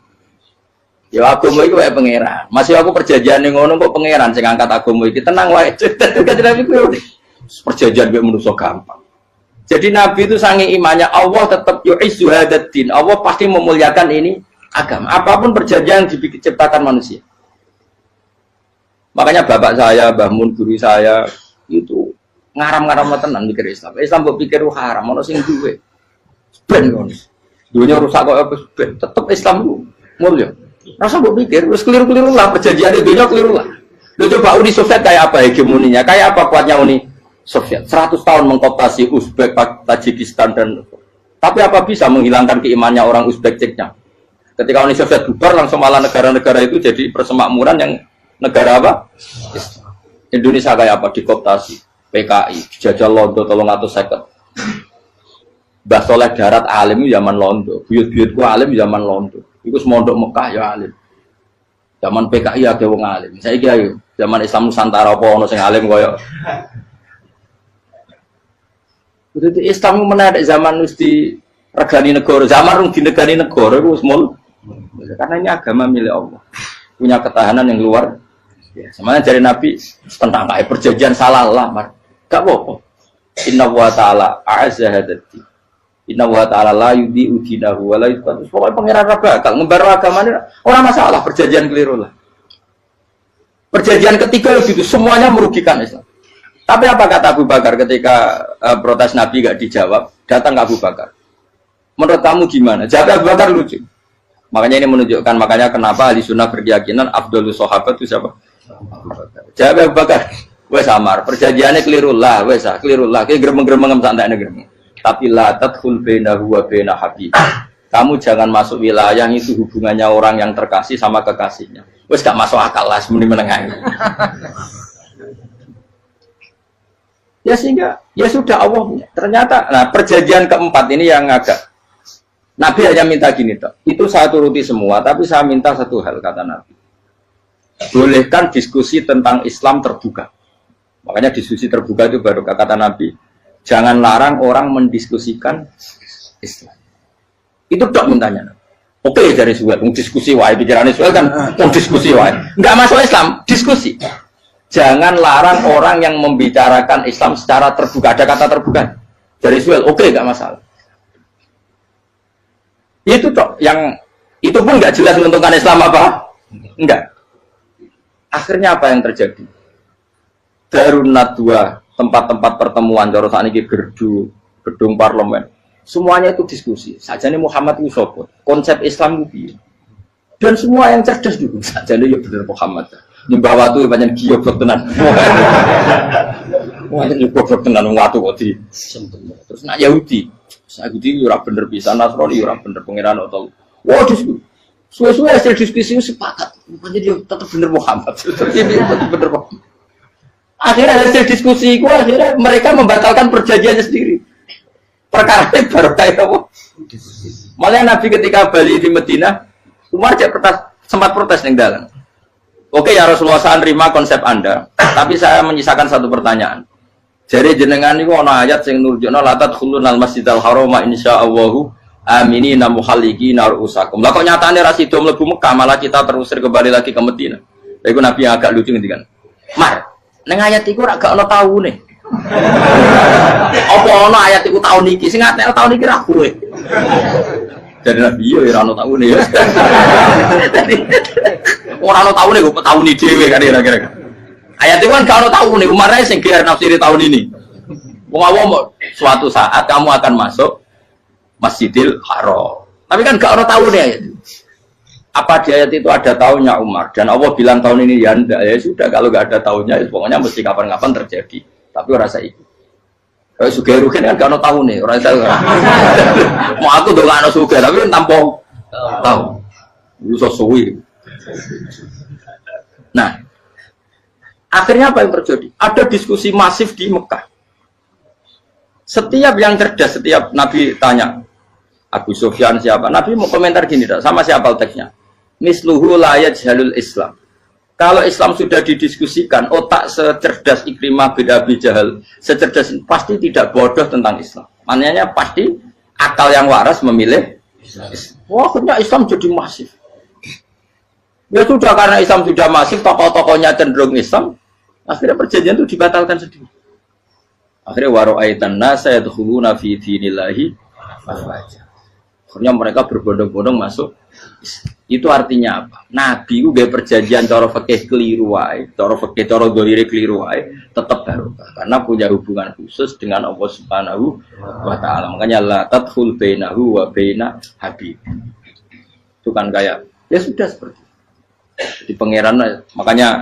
Ya agama itu kayak pangeran. Masih aku perjanjian yang ngono kok pangeran sing angkat agama iki tenang wae. Kan Nabi itu perjanjian gue manusia gampang. Jadi Nabi itu sange imannya Allah tetap yu'izzu hadaddin. Allah pasti memuliakan ini agama. Apapun perjanjian yang diciptakan manusia. Makanya bapak saya, Mbah Mun, guru saya itu ngaram-ngaram tenan mikir Islam. Islam mbok pikir haram, ono sing duwe. Ben ngono. Dunia rusak kok apa ben, tetep Islam ku mulya. Rasa mbok pikir wis keliru-keliru lah perjanjian dunia keliru lah. Lo coba Uni Soviet kayak apa hegemoninya? Kayak apa kuatnya Uni Soviet? 100 tahun mengkooptasi Uzbek, Tajikistan dan tapi apa bisa menghilangkan keimannya orang Uzbek Ceknya? Ketika Uni Soviet bubar langsung malah negara-negara itu jadi persemakmuran yang negara apa? Indonesia kayak apa? Dikooptasi PKI, dijajah Londo 350. Mbah Soleh Darat alim zaman Londo, buyut-buyutku alim zaman Londo. Iku semondok Mekah ya alim. Zaman PKI ada wong alim. Saiki ayo, zaman Islam Nusantara apa ono sing alim koyo. Jadi Islam menarik zaman wis di regani negara, zaman rung dinegani negara iku wis mul. Karena ini agama milik Allah. Punya ketahanan yang luar biasa. Semuanya dari Nabi tentang kayak perjanjian salah lah, gak apa-apa. Inna wa ta'ala a'azza hadati. Inna wa ta'ala la yudhi'u dinahu wa la yudhi'u. Pokoknya pengiran bakal ngembar agama ini orang masalah perjanjian keliru lah. Perjanjian ketiga itu semuanya merugikan Islam. Tapi apa kata Abu Bakar ketika protes Nabi gak dijawab, datang ke Abu Bakar. Menurut kamu gimana? Jawab Abu Bakar lucu. Makanya ini menunjukkan makanya kenapa ahli sunnah berkeyakinan Abdul Sahabat itu siapa? Abu Bakar. Jawab Abu Bakar. Wes samar, perjanjiannya keliru lah, wes keliru lah. Kayak gremeng-gremeng santai gremeng. Tapi la tadkhul bainahu wa baina habib. Kamu jangan masuk wilayah itu hubungannya orang yang terkasih sama kekasihnya. Wes gak masuk akal lah sebenarnya menengah. Ya sehingga ya sudah Allah. Ternyata nah perjanjian keempat ini yang agak Nabi hanya minta gini toh. Itu saya turuti semua, tapi saya minta satu hal kata Nabi. Bolehkan diskusi tentang Islam terbuka. Makanya diskusi terbuka itu baru kata Nabi. Jangan larang orang mendiskusikan Islam. Itu dok mintanya. Oke dari Suwed, diskusi wae pikirannya Suwed kan, diskusi wae. Enggak masuk Islam, diskusi. Jangan larang orang yang membicarakan Islam secara terbuka. Ada kata terbuka. Dari Suwed, oke enggak masalah. Itu toh yang itu pun enggak jelas menentukan Islam apa? Enggak. Akhirnya apa yang terjadi? Darun Nadwa, tempat-tempat pertemuan cara sakniki gerdu, gedung parlemen. Semuanya itu diskusi. Sajane Muhammad itu sapa? Konsep Islam itu. Dan semua yang cerdas juga. Sajane ya bener Muhammad. Nyembah watu pancen goblok tenan. Wah, itu goblok tenan watu kok di. Terus nak Yahudi. Yahudi ora bener pisan, Nasrani ora bener pangeran atau. Wah, diskusi. Suwe-suwe hasil diskusi sepakat. Pancen dia tetap bener Muhammad. Tetap bener Muhammad. Akhirnya hasil diskusi itu akhirnya mereka membatalkan perjanjiannya sendiri. Perkara ini baru kayak apa? Malah Nabi ketika balik di Medina, Umar sempat protes yang dalam. Oke ya Rasulullah, saya terima konsep Anda, tapi saya menyisakan satu pertanyaan. Jadi jenengan itu ada ayat yang nurjuna latat khulunal masjidal haroma insyaallahu aminina muhallikina ru'usakum. Lah kok nyatane ra sida mlebu Mekah malah kita terusir kembali lagi ke Medina. Lha iku Nabi yang agak lucu ngendikan. Mar, ning ayat iku ora gak ana taune. Apa ana ayat iku taun iki? Sing ngatene taun iki ra kowe. Jadi Nabi yo ora ana taune ya. Ora ana taune kok taun iki dhewe kan kira-kira. Ayat itu kan gak ana taune, Umar ae sing gear nafsiri tahun ini. Wong awam suatu saat kamu akan masuk Masjidil Haram. Tapi kan gak ana taune ayat itu. Apa di ayat itu ada tahunnya Umar dan Allah bilang tahun ini ya enggak, ya sudah kalau nggak ada tahunnya ya pokoknya mesti kapan-kapan terjadi tapi orang saya ikut kalau suka rugen kan gak ada tahun nih orang saya mau aku udah gak ada suka tapi kan tanpa tahu lu sesuai. Nah akhirnya apa yang terjadi? Ada diskusi masif di Mekah. Setiap yang cerdas, setiap Nabi tanya Abu Sufyan siapa, Nabi mau komentar gini sama siapa teksnya. Misluhu la yajhalul Islam. Kalau Islam sudah didiskusikan, otak secerdas Ikrimah bin Abi Jahal, secerdas pasti tidak bodoh tentang Islam. Maknanya pasti akal yang waras memilih Islam. Wah, akhirnya Islam jadi masif. Ya sudah karena Islam sudah masif, tokoh-tokohnya cenderung Islam, akhirnya perjanjian itu dibatalkan sendiri. Akhirnya waro'aitan nasa yadkhuluna fi dinillahi afwaja. Akhirnya mereka berbondong-bondong masuk. Itu artinya apa? Nabi itu gak perjanjian cara fikih keliru wae, cara fikih cara dohire keliru wae, tetap barokah karena punya hubungan khusus dengan Allah Subhanahu wa taala. Makanya la tadkhul bainahu wa baina habib. Itu kan kayak ya sudah seperti itu. Di pangeran makanya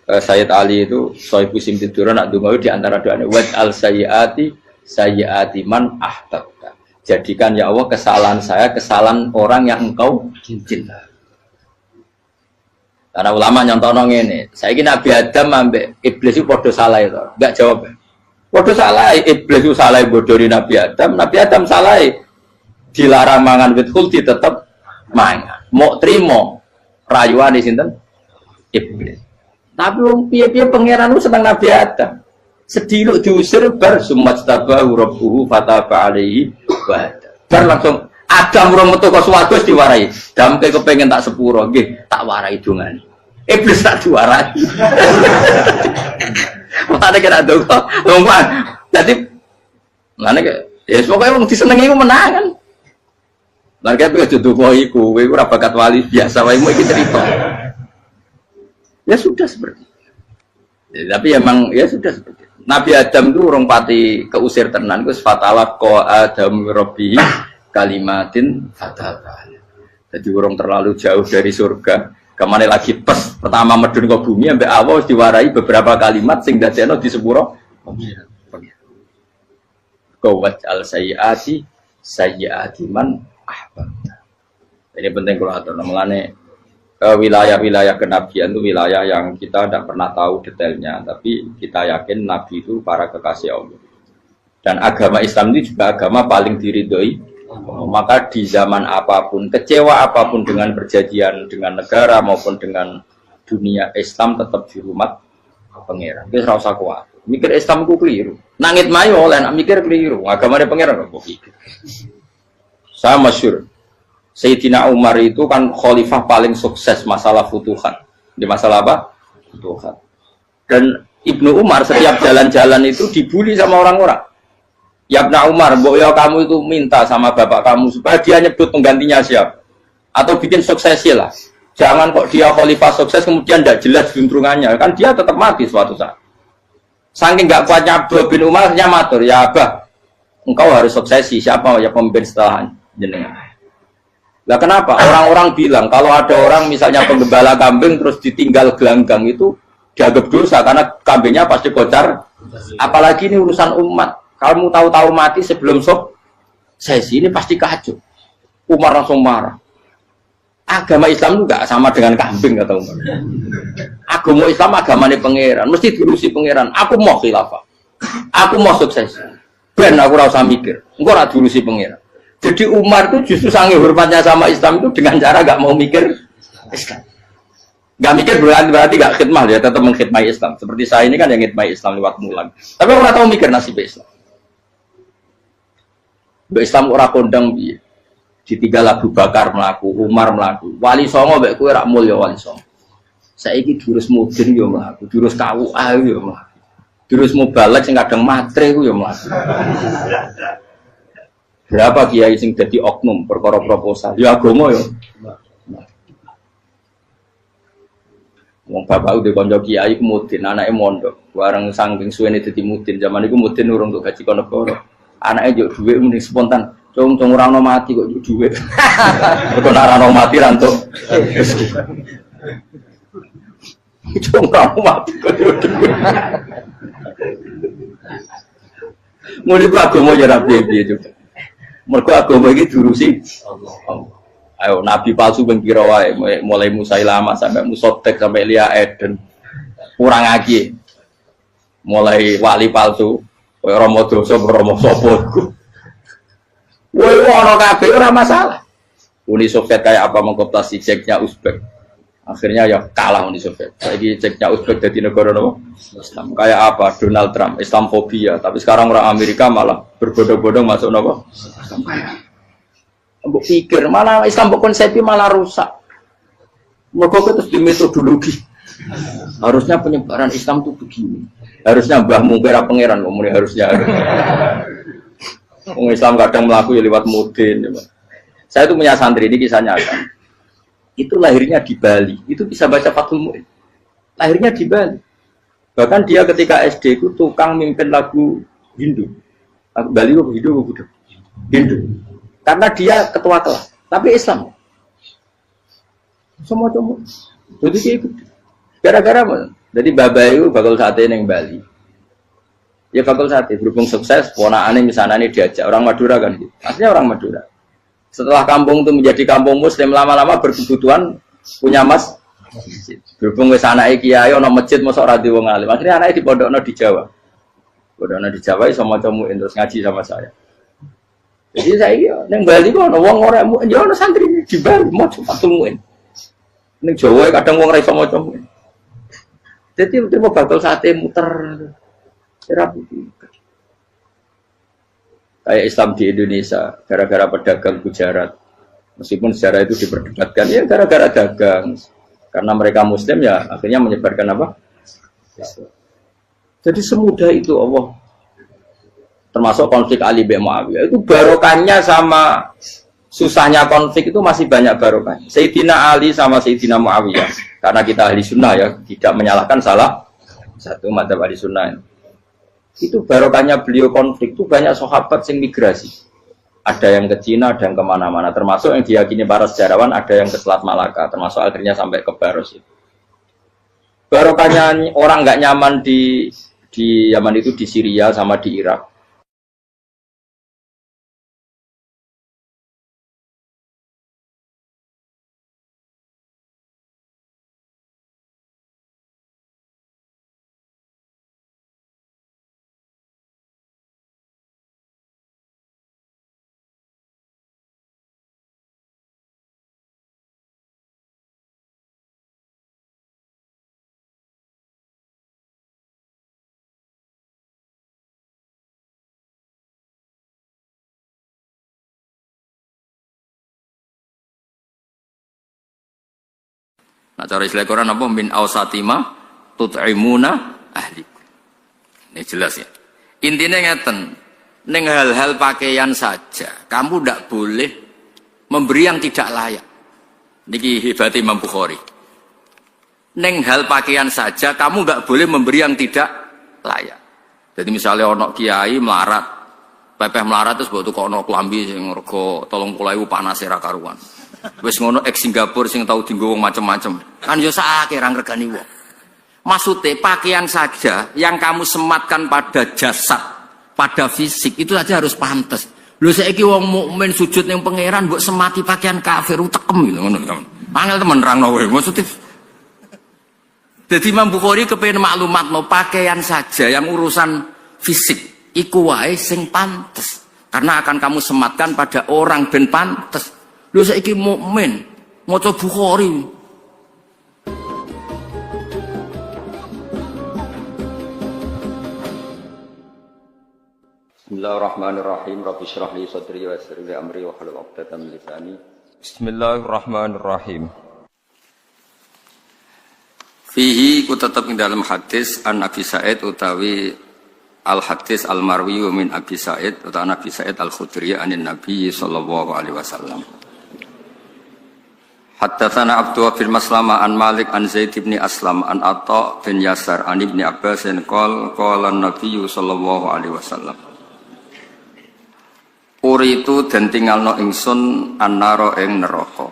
Sayyid Ali itu Sohibu Sim tiduran nak donga di antara doanya wa al sayyiati man ahtabta. Jadikan ya Allah kesalahan saya kesalahan orang yang engkau cinta. Karena ulama nyontono ngene, saiki Nabi Adam ambek iblis itu padha salah itu. Enggak jawab. Padha salah, iblis itu salah bodoni Nabi Adam salah. Dilarang mangan wit khuldi tetep mangan. Mau trimo rayuane sinten? Iblis. Tapi wong piye-piye pangeran lu seneng Nabi Adam. Sediluk diusir bar sumastabahu rabbuhu fataba alaihi bar langsung Adam urung metu ka swarga wis diwarai. Damke kepengin tak sepuro nggih tak warai dongane. Iblis tak diwarai. Mate kena donga. Wong dadi ngene ya pokoke wong disenengi ku menangan. Lan kaya aja donga iku kowe ora bakat wali biasa wae mau iki cerita. Ya sudah seperti itu. Ya, tapi emang ya sudah seperti itu. Nabi Adam itu orang pati keusir tenan, itu fatala ko Adam Robbi kalimatin fatala. Jadi orang terlalu jauh dari surga. Kemana lagi pas pertama medun ke bumi, sampai awal diwarai beberapa kalimat sing dadekno di sepuro. Kawat al sayyiati man ahbabta. Ini penting kalau atur namanya. Wilayah-wilayah kenabian itu wilayah yang kita tidak pernah tahu detailnya, tapi kita yakin Nabi itu para kekasih Allah. Dan agama Islam itu juga agama paling diridhoi. Maka di zaman apapun, kecewa apapun dengan perjanjian dengan negara maupun dengan dunia, Islam tetap dihormat pangeran. Kita ora usah kuat. Mikir Islam itu keliru. Nangit mayo oleh nak mikir keliru. Agamanya pangeran kok pikir. Saya masyhur. Sayyidina Umar itu kan khalifah paling sukses masalah futuhat. Di masalah apa? Futuhat. Dan Ibnu Umar setiap jalan-jalan itu dibully sama orang-orang. Ya Ibnu Umar, mbok ya kamu itu minta sama bapak kamu supaya dia nyebut penggantinya siapa. Atau bikin suksesi lah. Jangan kok dia khalifah sukses kemudian tidak jelas juntrungannya. Kan dia tetap mati suatu saat. Saking gak kuatnya Abdullah bin Umar, matur, ya Abah, engkau harus suksesi. Siapa ya pemimpin setelah jenengan? Lah kenapa? Orang-orang bilang kalau ada orang misalnya penggembala kambing terus ditinggal gelanggang itu dianggap dosa karena kambingnya pasti kocar. Apalagi ini urusan umat. Kamu tahu-tahu mati sebelum sesi ini pasti kacau. Umar langsung marah. Agama Islam itu enggak sama dengan kambing kata Umar. Agama Islam agamanya pangeran, mesti diurusi pangeran. Aku mau khilafah. Aku mau sukses. Ben aku ora usah mikir. Engko ora diurusi pangeran. Jadi Umar itu justru sangat hormatnya sama Islam itu dengan cara gak mau mikir Islam. Gak mikir berarti gak khidmah ya, tetap mengkhidmati Islam. Seperti saya ini kan yang khidmati Islam lewat mulan. Tapi orang tahu mikir nasib Islam. Islam orang kondang biye. Ditinggal Abu Bakar melaku, Umar melaku. Wali Songo mbek kowe rak mulya Wali Songo. Saiki durus mudin yo mlaku, durus KUA yo mlaku. Durus mubalek sing kadang matre ku yo mlaku. Berapa kiai sing dadi oknum perkara proposal? Ya agama yo. Wong bapak udah konco kiai mudin, anake mondok. Bareng saking suwene dadi mudin, zaman iku mudin urung untuk gaji kono negara. Anake yo dhuwit muni spontan. Cung ora ono mati kok yo dhuwit. Kok ora ono mati ra entuk rezeki. Cung ora ono mati kok yo dhuwit. Mulai agama yo ra piye juga. Mergo agama iki diurusi Allah. Ayo nabi palsu ben kira wae mulai Musailama sampai Musotek sampai Lia Eden. Kurang lagi. Mulai wali palsu koyo Romo Doso Romo sapa iku. Woi ono kabeh ora masalah. Uni Soviet kayak apa mengkooptasi Ceknya Uzbek. Akhirnya ya kalah Uni Soviet. Saiki Ceknya Uzbek jadi negara apa? Islam. Kayak apa? Donald Trump, Islamofobia. Tapi sekarang orang Amerika malah berbodong-bodong masuk apa? Mbok pikir malah Islam konsepnya malah rusak. Mergo terus di metodologi. Harusnya penyebaran Islam itu begini. Harusnya Mbah Mungkira pangeran ngomongnya harusnya. Wong Islam kadang mlaku ya lewat mudin ya. Saya itu punya santri, ini kisah nyata. Itu lahirnya di Bali, itu bisa baca Fathul Mu'in. Lahirnya di Bali. Bahkan dia ketika SD itu tukang mimpin lagu Hindu. Lagu Bali itu Hindu. Hindu. Karena dia ketua kelas, tapi Islam. Semua cuma. Jadi dia ikut. Gara-gara apa? Jadi Bapak itu bakal sate yang Bali. Ya bakal sate, berhubung sukses, ponakannya misalnya ini diajak. Orang Madura kan gitu. Aslinya orang Madura. Setelah kampung itu menjadi kampung muslim, lama-lama berkebutuhan punya masjid. Berhubung wis anake kiai ana masjid mosok ora diwong alim. Akhirnya anake dipondokno di Jawa. Pondokno di Jawa iso maca muin terus ngaji sama saya. Jadi saya ning Bali kok ana wong ora muin, ya ana santri di Bali maca Fathul Muin. Ning Jawa kadang wong ora iso maca muin. Jadi terima bakal sate muter. Terapi. Kayak Islam di Indonesia, gara-gara pedagang Gujarat. Meskipun sejarah itu diperdebatkan, ya gara-gara dagang. Karena mereka Muslim ya, akhirnya menyebarkan apa? Jadi semudah itu Allah. Termasuk konflik Ali bin Muawiyah. Itu barokahnya sama susahnya konflik itu masih banyak barokahnya. Sayyidina Ali sama Sayyidina Muawiyah. Karena kita ahli sunnah ya, tidak menyalahkan salah satu madzhab ahli sunnah. Itu barokahnya beliau konflik itu banyak sahabat yang migrasi. Ada yang ke Cina, ada yang kemana-mana. Termasuk yang diyakini para sejarawan, ada yang ke Selat Malaka. Termasuk akhirnya sampai ke Baros itu. Barokahnya orang nggak nyaman di Yaman itu di Syria sama di Irak. Nah, cara istilah Quran apa? Min awsatima tut'imuna ahli. Ini jelas ya. Intinya ngeten, neng hal-hal pakaian saja, kamu tidak boleh memberi yang tidak layak. Niki hebat Imam Bukhari. Neng hal pakaian saja, kamu nggak boleh memberi yang tidak layak. Jadi misalnya ono kiai melarat, pepeh melarat terus buat tukang ono kelambi sing rego 30.000 panas era karuan. Wis ngono ex Singapura sing tau dienggo wong macem-macem. Kan yo sakake ra ngregani wong. Maksudnya pakaian saja yang kamu sematkan pada jasad, pada fisik itu saja harus pantas. Lho saiki wong mukmin sujud ning pangeran mbok semati pakaian kafir utekem gitu ngono. Angel temen nerangno kowe. Maksudnya jadi Imam Bukhari kepengin maklumatno pakaian saja yang urusan fisik iku wae sing pantes. Karena akan kamu sematkan pada orang ben pantes. Lho saiki mukmin maca Bukhari. Bismillahirrahmanirrahim. Rabbi shrah li sadri wa yassir li amri wa hlul 'uqdatam min lisani. Bismillahirrahmanirrahim. Fihi ku tetap ing dalam hadis an Abi Sa'id utawi al hadis al marwi min Abi Sa'id utawi Nabi Sa'id al Khudri anin Nabi sallallahu alaihi wasallam. Haddatsana Abdullah bin Maslama an Malik an Zaid bin Aslam an Atha bin Yasar an Ibnu Abbas qala Nabi sallallahu alaihi wasallam. Uritu den tinggalno ingsun annara ing neraka.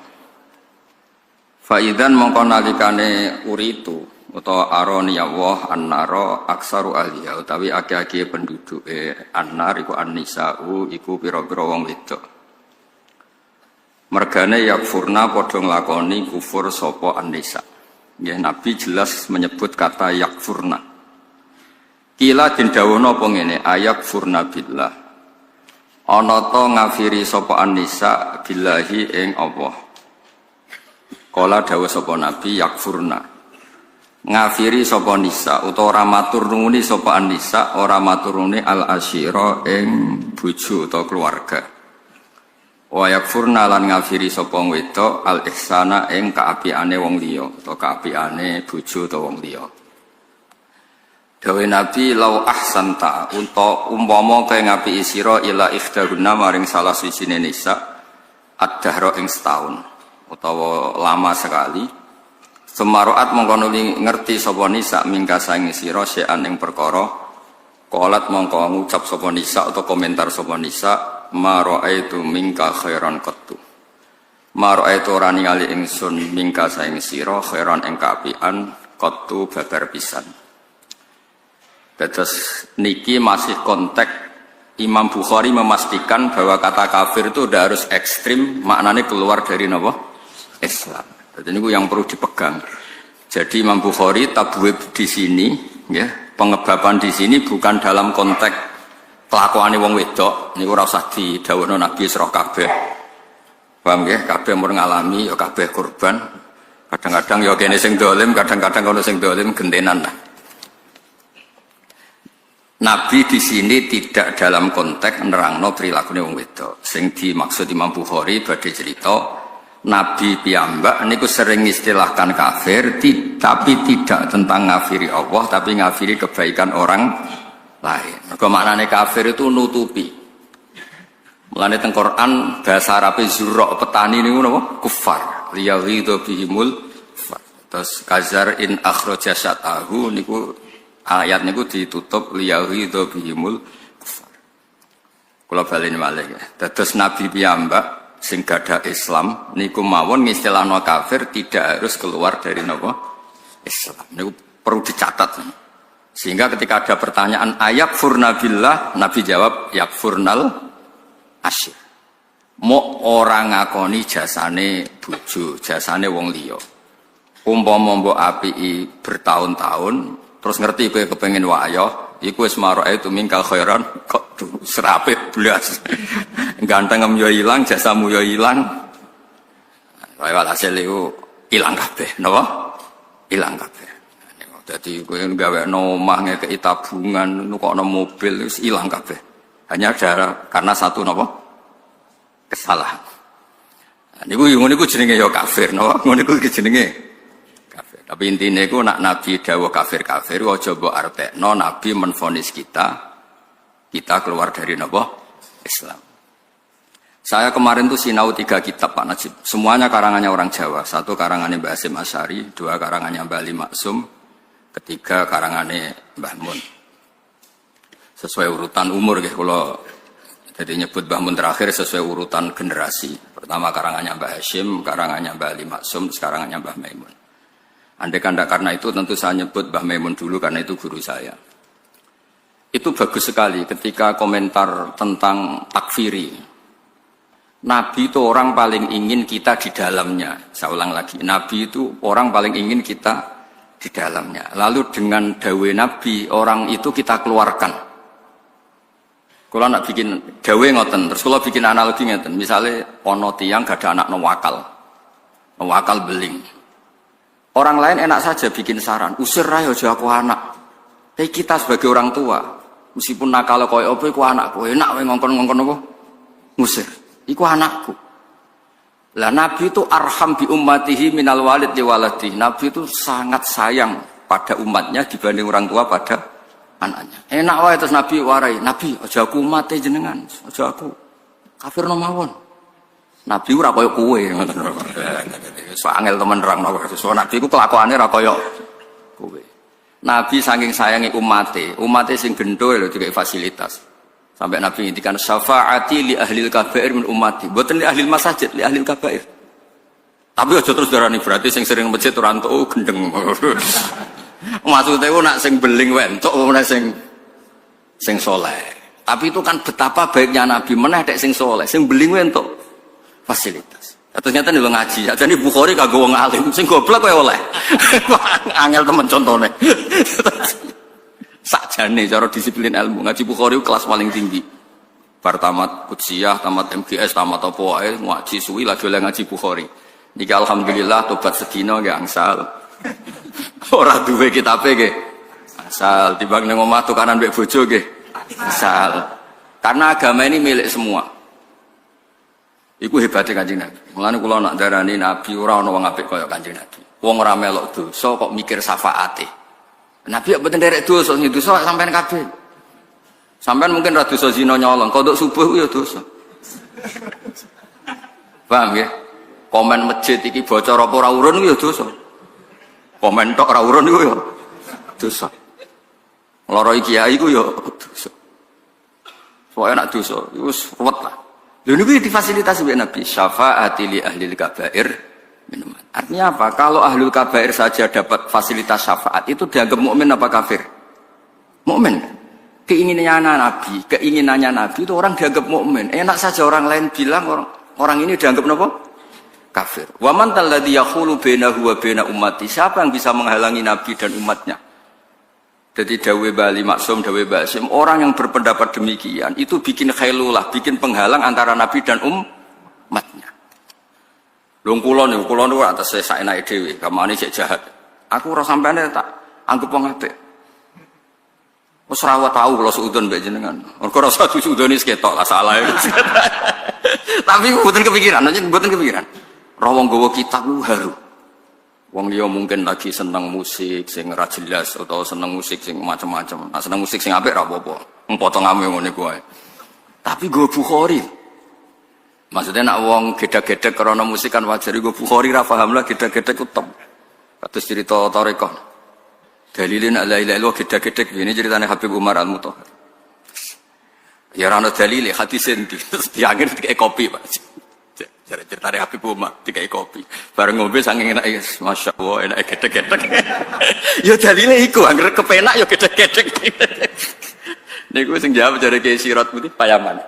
Faidan mongko nalikane uritu utawa aroni Allah annara aksaru ahliya utawi akeh-akeh penduduke annar iku annisa'u iku pira-pira wong wedok. Mergane yakfurna padha nglakoni kufur sapa annisa. Nggih Nabi jelas menyebut kata yakfurna. Kila den dawuhna apa ngene ayakfurna billah. Ana ta ngafiri sapa annisa billahi ing Allah. Kala dawuh sapa Nabi yakfurna. Ngafiri sapa nisa utawa ora matur nuwuni sapa annisa ora matur nuwuni al asyira ing bojo utawa keluarga. Wa yakfurna lan ngafiri sapa wedok al ihsana ing kaapiane wong liya utawa kaapiane bojo utawa wong liya. Dawe Nabi lau ahsanta umpama kaya ngapiki sira ila ikhdaguna maring salah sijine nisa ad-dahra ing setahun utawa lama sekali. Semaroat mongko nuli ngerti sapa nisa mingka saing sira sean ing perkara qalat mongko ngucap sapa nisa atau komentar sapa nisa ma raaitu mingka khairan qattu ma raaitu ora ningali ingsun mingka saing sira khairan ing kaapian qattu babar pisan. Terus niki masih konteks Imam Bukhari memastikan bahwa kata kafir itu udah harus ekstrim, maknanya keluar dari napa? Islam. Jadi ini yang perlu dipegang. Jadi Imam Bukhari tabwib di sini, ya, pengebaban di sini bukan dalam konteks kelakuane wong wedok. Niku ora usah didhawuhno Nabi sira kabeh. Paham nggih? Kabeh mun ngalami ya kabeh korban. Kadang-kadang ya kene sing dolim, kadang-kadang ono sing dolim gentenan lah. Nabi di sini tidak dalam konteks nerangno prilakune wong wedok. Sing dimaksud Imam Bukhari badhe cerita Nabi piyambak niku sering istilahkan kafir, tapi tidak tentang ngafiri Allah, tapi ngafiri kebaikan orang lain. Mergo maknane kafir itu nutupi. Mulane teng Quran bahasa Arabe zurra petani niku napa? Kufar. Liyaghidhu bihimul kufar. Terus kazar in akhraja syatahu niku ayat niku ditutup liyaghidhu bihimul kufar. Kula baleni malih. Dados Nabi piyambak sing gadah Islam niku mawon ngistilahno kafir tidak harus keluar dari napa Islam. Niku perlu dicatat. Sehingga ketika ada pertanyaan ayat furnabillah, Nabi jawab yakfurnal asyir. Mo orang ngakoni jasane bojo, jasane wong liya. Umpama mbok apiki bertahun-tahun terus ngerti kowe kepengin wayah, iku wis maroe itu mingkal khairan kok serapit blas. Ganteng yo ilang, jasamu yo ilang. Wae walhasil iku ilang kabeh, napa? Ilang kabeh. Dadi kowe gawekno omah ngekeki tabungan, nukokno mobil wis ilang kabeh. Hanya karena satu napa? Kesalahan. Niku ngono niku jenenge yo kafir, napa? Ngono niku jenenge kafir. Tapi intine iku nak Nabi dawuh kafir-kafir aja mbok artekno Nabi menvonis kita keluar dari napa? Islam. Saya kemarin tuh sinau 3 kitab Pak Najib. Semuanya karangannya orang Jawa. 1 karangannya Mbah Hasyim Asy'ari, 2 karangannya Mbah Ali Maksum, 3 karangannya Mbah Mun. Sesuai urutan umur nggih kula jadi nyebut Mbah Mun terakhir sesuai urutan generasi. Pertama karangannya Mbah Hasyim, karangannya Mbah Ali Maksum, karangannya Mbah Maimun. Andai kanda karena itu tentu saya nyebut Mbah Maimun dulu karena itu guru saya. Itu bagus sekali ketika komentar tentang takfiri. Nabi itu orang paling ingin kita di dalamnya. Saya ulang lagi, Nabi itu orang paling ingin kita di dalamnya. Lalu dengan dawe Nabi, orang itu kita keluarkan. Kalau nak bikin dawe ngoten, terus kalau bikin analogi ngoten, misalnya ono tiyang gak ada anak wakal beling. Orang lain enak saja bikin saran, usir aja aku anak. Tapi kita sebagai orang tua, meskipun nakal koyo apa iku anakku, enak wae ngongkon-ngongkon apa? Ngusir. Iku anakku. Lah Nabi itu arham bi ummatihi minal walid li waladi. Nabi itu sangat sayang pada umatnya dibanding orang tua pada anaknya. Enak wae terus Nabi warai, Nabi aja aku mate jenengan, aja aku kafir no mawon. Nabi ora koyo kowe ngoten. So angel temen nerangno. So Nabi ku kelakuane ora koyo kowe. Nabi saking sayangi umate sing gendho lho dikai fasilitas. Sampai Nabi ngintikan syafaati li ahlil kabair min ummati. Mboten li ahlil masajid, li ahlil kabair. Tapi aja terus darani berarti sing sering masjid ora entuk gendeng. Maksudnya nak sing beling wae entuk ora sing saleh. Tapi itu kan betapa baiknya Nabi meneh dek sing saleh, sing beling wae entuk fasilitas. Ternyata nih ngaji, jadi Bukhari kagak wong alim, sing goblok wae oleh. Angel temen contone. Sakjane cara disiplin ilmu ngaji Bukhari kelas paling tinggi. Bar tamat Qudsiyah, tamat MGS, tamat apa wae ngaji suwi lagi oleh ngaji Bukhari. Niki alhamdulillah tobat sedina nggih angsal. Ora duwe kitabe nggih. Angsal timbang ning omah tukaran mbek bojo nggih. Angsal. Karena agama ini milik semua. Iku hebatnya Kanjeng Nabi. Mulane kula nak darani Nabi ora ana wong apik kaya Kanjeng Nabi. Wong ora melok dosa kok mikir syafaate. Nabi ya mboten nderek dosa, dosa sampean kabeh. Sampean mungkin ra dosa zina nyolong, kodok subuh ya dosa. Paham ya? Komen masjid iki bocor apa ora urun iku ya dosa. Komen tok ora urun iku ya dosa. Loroi kiai iku ya dosa. Soalnya nak dosa, wis ruwet lah. Lha niku difasilitasi oleh Nabi, syafaati li ahlil kabair minuman. Artinya apa? Kalau ahlul kabair saja dapat fasilitas syafaat itu dianggap mukmin apa kafir? Mukmin. Keinginannya Nabi itu orang dianggap mukmin. Enak saja orang lain bilang orang ini dianggap apa? Kafir. Wa man alladhi yaqulu bainahu wa baina ummati. Siapa yang bisa menghalangi Nabi dan umatnya? Jadi dawe Bali Maksum, dawe Basim, orang yang berpendapat demikian itu bikin khailulah, bikin penghalang antara Nabi dan umatnya. Lung kula niku atas saenake dhewe, kamane cek jahat. Aku ora sampene tak anggap wong apik. Wis ora tau kula suudon mbek jenengan. Mergo rasa suudone ketok lah salah. Tapi mboten kepikiran, Ra wong gawa kitab ku haru. Wong liya mungkin lagi seneng musik sing ora jelas atau seneng musik sing macam-macam. Nah, seneng musik sing apik ora apa-apa. Potongane ngene ku wae. Tapi go Bukhari. Maksudnya nak wong gedhe-gedhe karena musik kan wajar go Bukhari ra paham lah gedhe-gedhe ku top. Kados cerita Thariqah. Dalilin la ilaha illallah gedhe-gedhe ini ceritane Habib Umar Al-Mutahhar. Ya ora ana dalile hadis endi. Diangger dikek kopi, Pak. Cerita dari Habib Umar dikai kopi bareng ngombe saking enak Masya Allah enak gedek-gedek ya dalile iku anggere kepenak ya gedek-gedek niku sing jawab jare Kiai Sirat Putih Payaman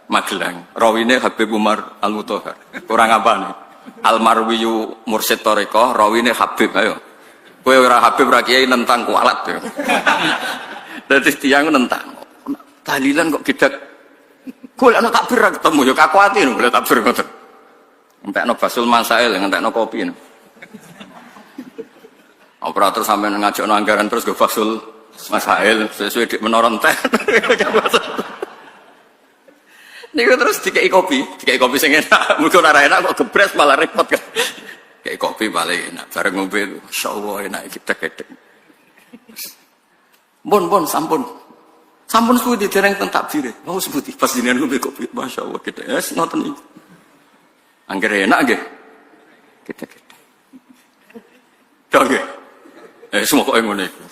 Magelang rawine Habib Umar Al-Mutahhar kurang apane Al-Marwiyu Mursyid Thariqah rawine Habib ayo kowe ora Habib ra Kiai nentang kualat yo dadi tiyang nentang dalilan kok gedek golek ana takbir ra ketemu ya kakuati lho golek takbir ngoten entekno basul masail, entekno kopi. Operator sampai ngajakno anggaran terus go basul masail sesuai dik menoron teh. Niku terus dikei kopi sing enak. Muga ora enak kok gebres malah repot kan. Dikei kopi paling enak. Bareng ngombe masyaallah enak kita gedek. Bon sampun. Sampun suwi dereng teng takbire. Oh sebuti pas jenengan ngombe kopi masyaallah gedek. Wes ngoten niku. Angger enak nggih. Kita. Dong nggih. Semua kok ngono iku.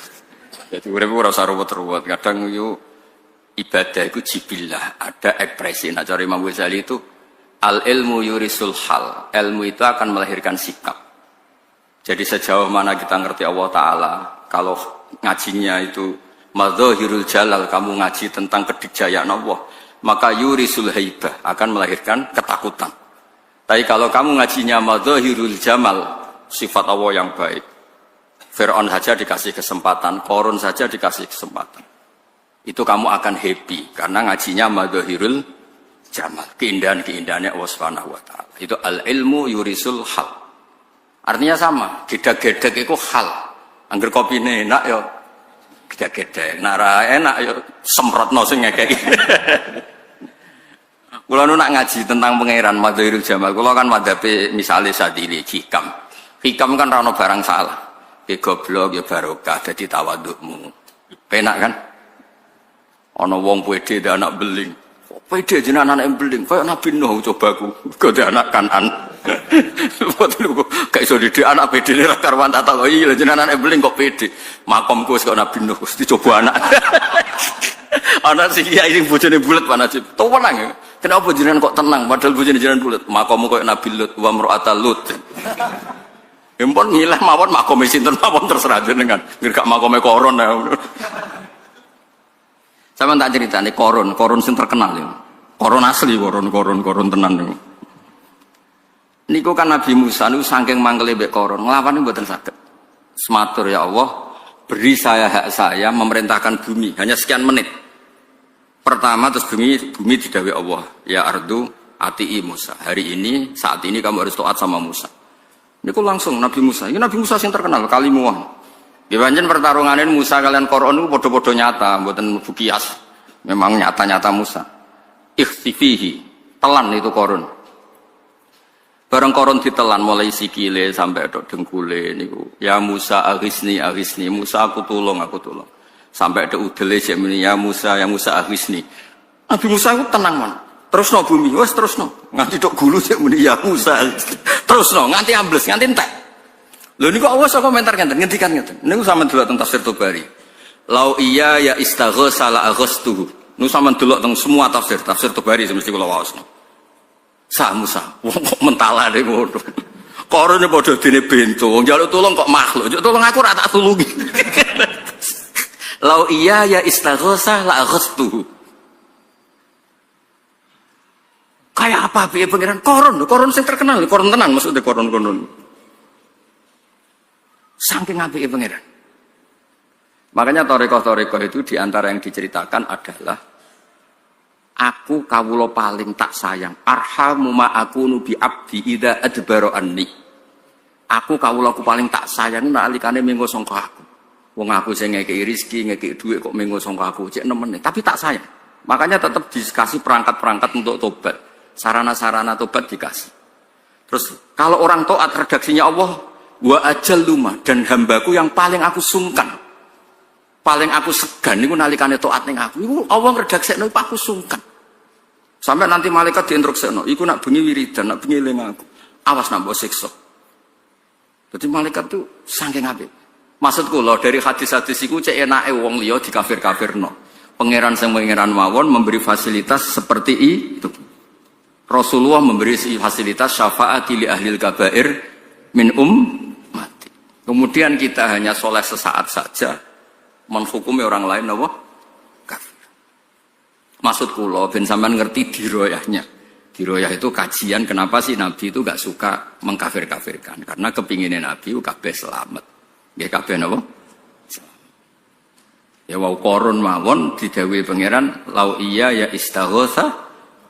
Dadi urip ora usah ruwet-ruwet. Kadang yo ibadah iku jibillah, ada ekspresi. Nah, cara Imam Ghazali itu al ilmu yurisul hal. Ilmu itu akan melahirkan sikap. Jadi sejauh mana kita ngerti Allah Ta'ala, kalau ngajinya itu madzahirul jalal, kamu ngaji tentang kedikjayaan Allah, maka yurisul haibah akan melahirkan ketakutan. Tapi kalau kamu ngajinya madzahirul jamal, sifat Allah yang baik, Fir'aun saja dikasih kesempatan, Qarun saja dikasih kesempatan, itu kamu akan happy karena ngajinya madzahirul jamal, keindahan-keindahannya Allah Subhanahu wa taala. Itu al ilmu yurisul hal. Artinya sama, gedek-gedek itu hal. Angger kopine enak ya gedek-gedek, nara enak ya semprotno sing ngekeki. Kalau nak ngaji tentang pangeran Madzharul Jamal, kalau kan madhabe misalnya Sadili hikam kan rano barang salah, ke goblok ya barokah, jadi tawadukmu, penak kan? Ono wong pede dan anak beling, pede jenah anak beling, kayak Nabi Nuh cobaku, kau dia anak Kanan, kayak solidi anak pede ni rakarwan tak tahu, iya jenah anak beling kok pede, makomku sekarang Nabi Nuh, dicoba anak, anak si kiai ini bojone bulat pak Najib, tahu menang ya? Kenapa jenengan kok tenang padahal bojone jenengan bulat? Makommu koyo Nabi Lut wa mar'atal Lut. Empon ngilah mawon makome sinten mawon terserah jenengan. Ngger gak makome Koron ya. Sampeyan tak critani Koron sing terkenal ya. Koron asli koron tenan niku. Niku kan Nabi Musa niku saking mangkele mbek Koron, nglawan mboten saged. Sematur ya Allah, beri saya hak saya memerintahkan bumi hanya sekian menit. Pertama terus bumi didhawuhi Allah, ya ardu ati'i Musa. Hari ini saat ini kamu harus taat sama Musa. Niku langsung Nabi Musa. Ini Nabi Musa yang terkenal kalimuah. Nggih pancen pertarungane Musa kalian Koron niku padha-padha nyata, mboten bukias. Memang nyata-nyata Musa. Ikhtifihi, telan itu Koron. Bareng Koron ditelan mulai sikile sampai tok dengkule niku. Ya Musa aghisni, Musa aku tulung. Sampai ada udele jemini ya Musa aghwisni. Nabi Musa itu tenang man. Terusno bumi, wes terusno. Nganti tok gulu sik muni ya Musa. Terusno nganti ambles, nganti entek. Lho niku Allah sok komentar ngendikan ngeten. Niku sampean delok teng tafsir Tabari. Lau iya ya istaghatsa la aghastuhu. Niku sampean delok teng semua tafsir Tabari mesti kula waosno. Sa Musa, wong kok mentalane ngono. Korone padha dene bento, njaluk tulung kok makhluk. Njuk tulung aku ora tak tulungi. Lau iya ya istaghatsa la aghastuhu. Kayak apa piye pangeran? Koron sing terkenal, koron tenan maksudnya koron. Saking apike pangeran. Makanya toreko itu diantara yang diceritakan adalah aku kawula paling tak sayang. Arhamu ma akunu bi abdi idza adbara anni. Aku kawulaku paling tak sayang nalikane mengko sangka aku. Wong aku sing ngekeki rezeki, ngekeki dhuwit kok mengko sangka aku, cek nemen. Tapi tak sayang. Makanya tetap dikasih perangkat-perangkat untuk tobat. Sarana-sarana tobat dikasih. Terus kalau orang taat redaksinya Allah, wa ajal luma, dan hambaku yang paling aku sungkan, paling aku segan niku nalikane taat ning aku. Iku Allah ngredaksekno aku sungkan. Sampai nanti malaikat diinstruksekno, iku nak bengi wiridan, nak bengi eling aku. Awas nak mbok siksa. Jadi malaikat tuh saking apik. Maksudku lho dari hadis-hadis iku cek enake wong liya dikafir-kafirno. Pangeran sing pangeran mawon memberi fasilitas seperti itu. Rasulullah memberi fasilitas syafaat li ahlil kabair min mati. Kemudian kita hanya soleh sesaat saja menghukumi orang lain apa? Kafir. Maksud kula ben sampean ngerti diroyahnya. Diroyah itu kajian kenapa sih Nabi itu gak suka mengkafir-kafirkan. Karena kepinginnya Nabi itu kabeh selamat. Nggih kabeh napa? Ya wau korun mawon didhawuhi pangeran lau iya ya istaghatsa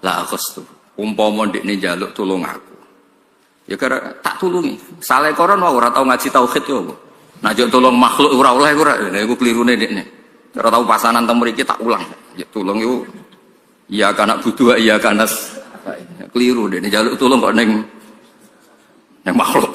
la aghastu. Umpama ndekne njaluk tulung aku. Ya kira tak tulungi. Saleh koron wae ora tau ngaji tauhid yo. Nek njuk tulung makhluk ora oleh ora. Lha iku klirune ndekne. Ora tau pasanan teng mriki tak ulang. Ya tulung iku iya kana butuh iya kana keliru ndekne njaluk tulung kok ning makhluk.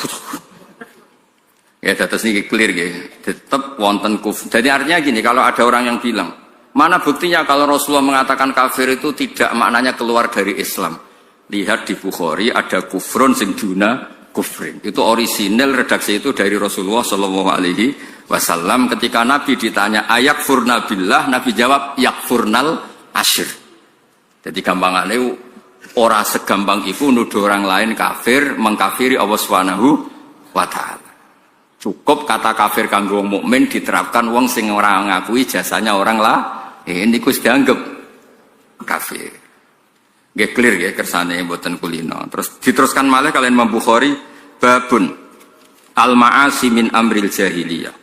Ya terus niki clear nggih. Tetap wonten kufur. Jadi artinya gini, kalau ada orang yang bilang, mana buktinya kalau Rasulullah mengatakan kafir itu tidak maknanya keluar dari Islam. Lihat di Bukhari ada kufrun sing duna kufrin. Itu orisinal redaksi itu dari Rasulullah Shallallahu Alaihi Wasallam. Ketika Nabi ditanya ayak furna billah, Nabi jawab yakfurnal asyir. Jadi gampangannya ora segampang itu nuduh orang lain kafir, mengkafiri Allah Subhanahu wa Ta'ala. Cukup kata kafir kanggo wong mukmin diterapkan wong sing ora ngakui jasanya orang lah. Ini kus dianggap kafir. Nggih clear nggih kersane mboten kulino. Terus diteruskan malih kalian Imam Bukhari babun al-ma'asi min amril jahiliyah.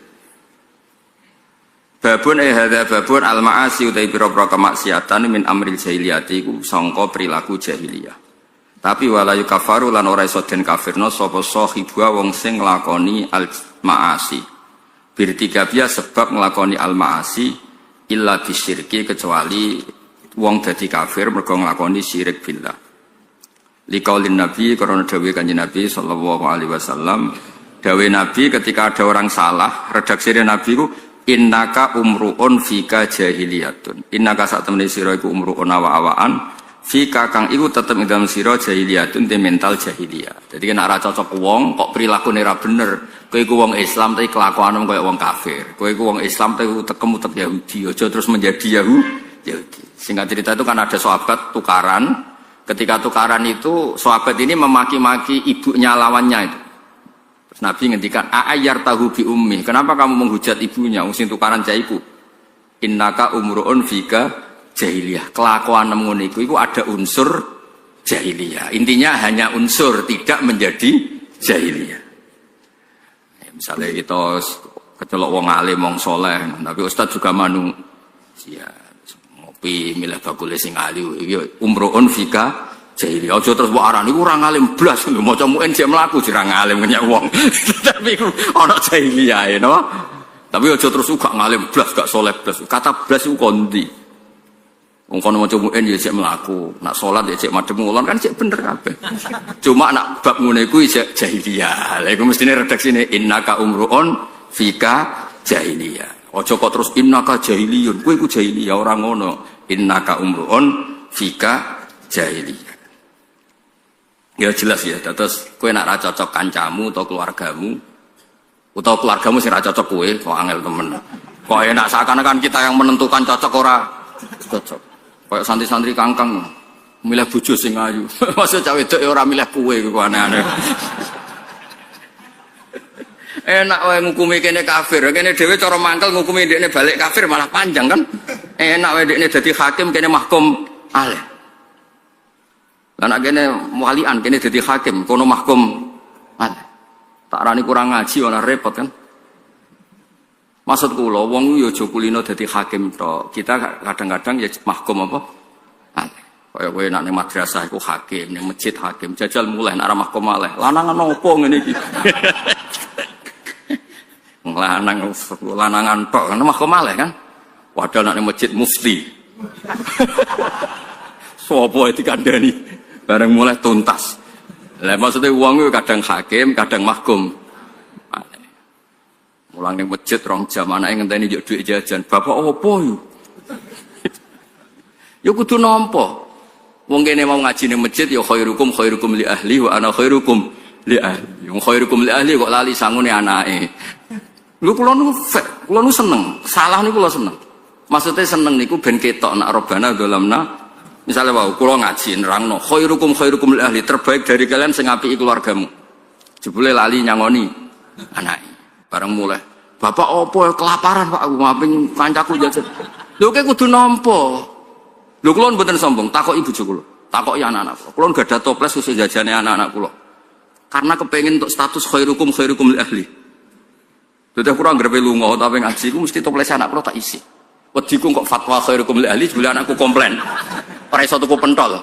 Babun hadza babun al-ma'asi utai pira-pira kemaksiatan min amril jahiliyah iku sangka perilaku jahiliyah. Tapi wala yukafaru lan ora iso den kafirno sapa sahibwa wong sing nglakoni al-ma'asi. Birtikabia sebab nglakoni al-ma'asi illa bisyirki kecuali wong dadi kafir mergo nglakoni syirik billah. Liqaulin Nabi karena dawuh Kanjeng Nabi sallallahu alaihi wasallam, dawuh Nabi ketika ada orang salah, redaksi Nabi ku innaka umruun fika jahiliyatun. Innaka sak temene sira iku umruun awa-awaan fika kang iku tetep ing dalem sira jahiliyatun te mental jahiliyah. Jadi nek ora cocok wong kok prilakune ora bener, kowe iku wong Islam tapi kelakuanmu koyo wong kafir. Kowe iku wong Islam tapi utek-utek Yahudi, aja terus menjadi Yahudi. Singkat cerita itu kan ada sahabat tukaran. Ketika tukaran itu sahabat ini memaki-maki ibunya lawannya itu. Terus Nabi ngendikan a'ayyar tahu bi ummi. Kenapa kamu menghujat ibunya? Sing tukaran jaiku. Innaka umruun fika jahiliyah. Kelakuan ngono iku ada unsur jahiliyah. Intinya hanya unsur, tidak menjadi jahiliyah. Ya, misalnya kita kecelok wong alim, wong soleh, tapi ustaz juga manu. Ya, milih bakule sing alim iki umruun fika jahiliyah. Aja terus mbok arani ora ngalim blas maca muin jek mlaku jera ngalim nyek wong. Tapi iku ana jahiliyah no. Tapi aja terus uga ngalim blas gak saleh blas. Kata blas iku kondi. Wong kono maca muin ya jek mlaku, nak salat ya jek madhep ngulon kan jek bener kabeh. Cuma nak bab ngene iku jek jahiliyah. Lha iku mestine redaksine innaka umruun fika jahiliyah. Aja kok terus innaka jahiliyun. Kowe iku jahiliyah ora ngono. Innaka umruun fika jahiliyah. Ya jelas ya, terus kowe nak ra cocok kancamu atau keluargamu sing ra cocok kowe, kok angel temen. Kok enak seakan-akan kita yang menentukan cocok ora cocok. Kayak santri-santri kangkang milih bojo sing ayu. Maksud cah wedok ora milih kowe kok aneh-aneh. Enak wae ngukumi kene kafir, kene dhewe cara mangkel ngukumi ndekne balik kafir malah panjang kan. Enak wae ndekne dadi hakim kene mahkum aleh. Lah nek kene walian kene dadi hakim kono mahkum aleh. Tak rani kurang ngaji ora repot kan. Maksud kula wong yo aja kulino dadi hakim tok. Kita kadang-kadang ya mahkum apa? Aleh. Kaya kowe nek ning madrasah iku hakim, ning masjid hakim, jajal mulai nek arah mahkum aleh. Lanangan opo ngene iki? Lanangan tok kan mahkum aleh kan. Padahal nek ning masjid mufti. Sopo dikandani bareng mulai tuntas. Lah maksudnya wong kadang hakim, kadang mahkum. Mulang ning masjid rong jam anake ngenteni njuk dhuwit jajan. Bapak opo yo? Yo kudu nampa. Wong kene mau ngaji ning masjid ya khairukum khairukum li ahli wa ana khairukum li ahli. Wong khairukum li ahli kok lali sangune anake. Lho kula nu seneng. Salah niku kula seneng. Maksudnya seneng niku ben ketok nak robana dolamna. Misalnya wau kula ngaji nerangno khairukum khairukum li ahli, terbaik dari kalian sing apiki keluargamu. Jebule lali nyangoni anake. Bareng mulai, bapak opo kelaparan pak, aku ngaping kancaku jajan. Lho kayak kudu nampa. Lho kula mboten sombong, takok ibu kula, takok ya anak-anak kula. Kula gak ada toples khusus jajane anak-anak kula. Karena kepengin untuk status khairukum khairukum li ahli. Dadi kurang grepe lunga tapi ngaji ku mesti toples anak kula tak isi. Wediku kok fatwa khairukum li ahli jebule anakku komplain. Ora iso tuku pentol.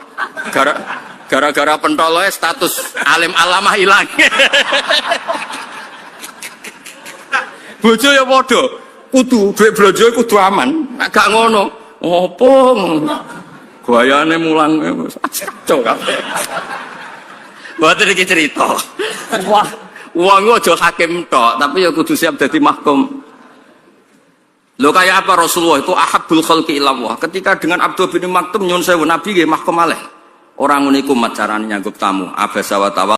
Gara-gara pentol status alim alamah ilang. Bojo ya padha, kudu dhuwit blonjo kudu aman. Nek gak ngono, opo? Gayane mulang kacau kabeh. Mboten iki cerita. Wah, wong aja hakim tok, tapi ya kudu siap dadi mahkum. Lho kaya apa Rasulullah itu ahabbul khalqi ilallah. Ketika dengan Abdul bin Maktum nyun sewu Nabi nggih mahkum aleh. Orang ngene iku carane nyanggup tamu, abasa wa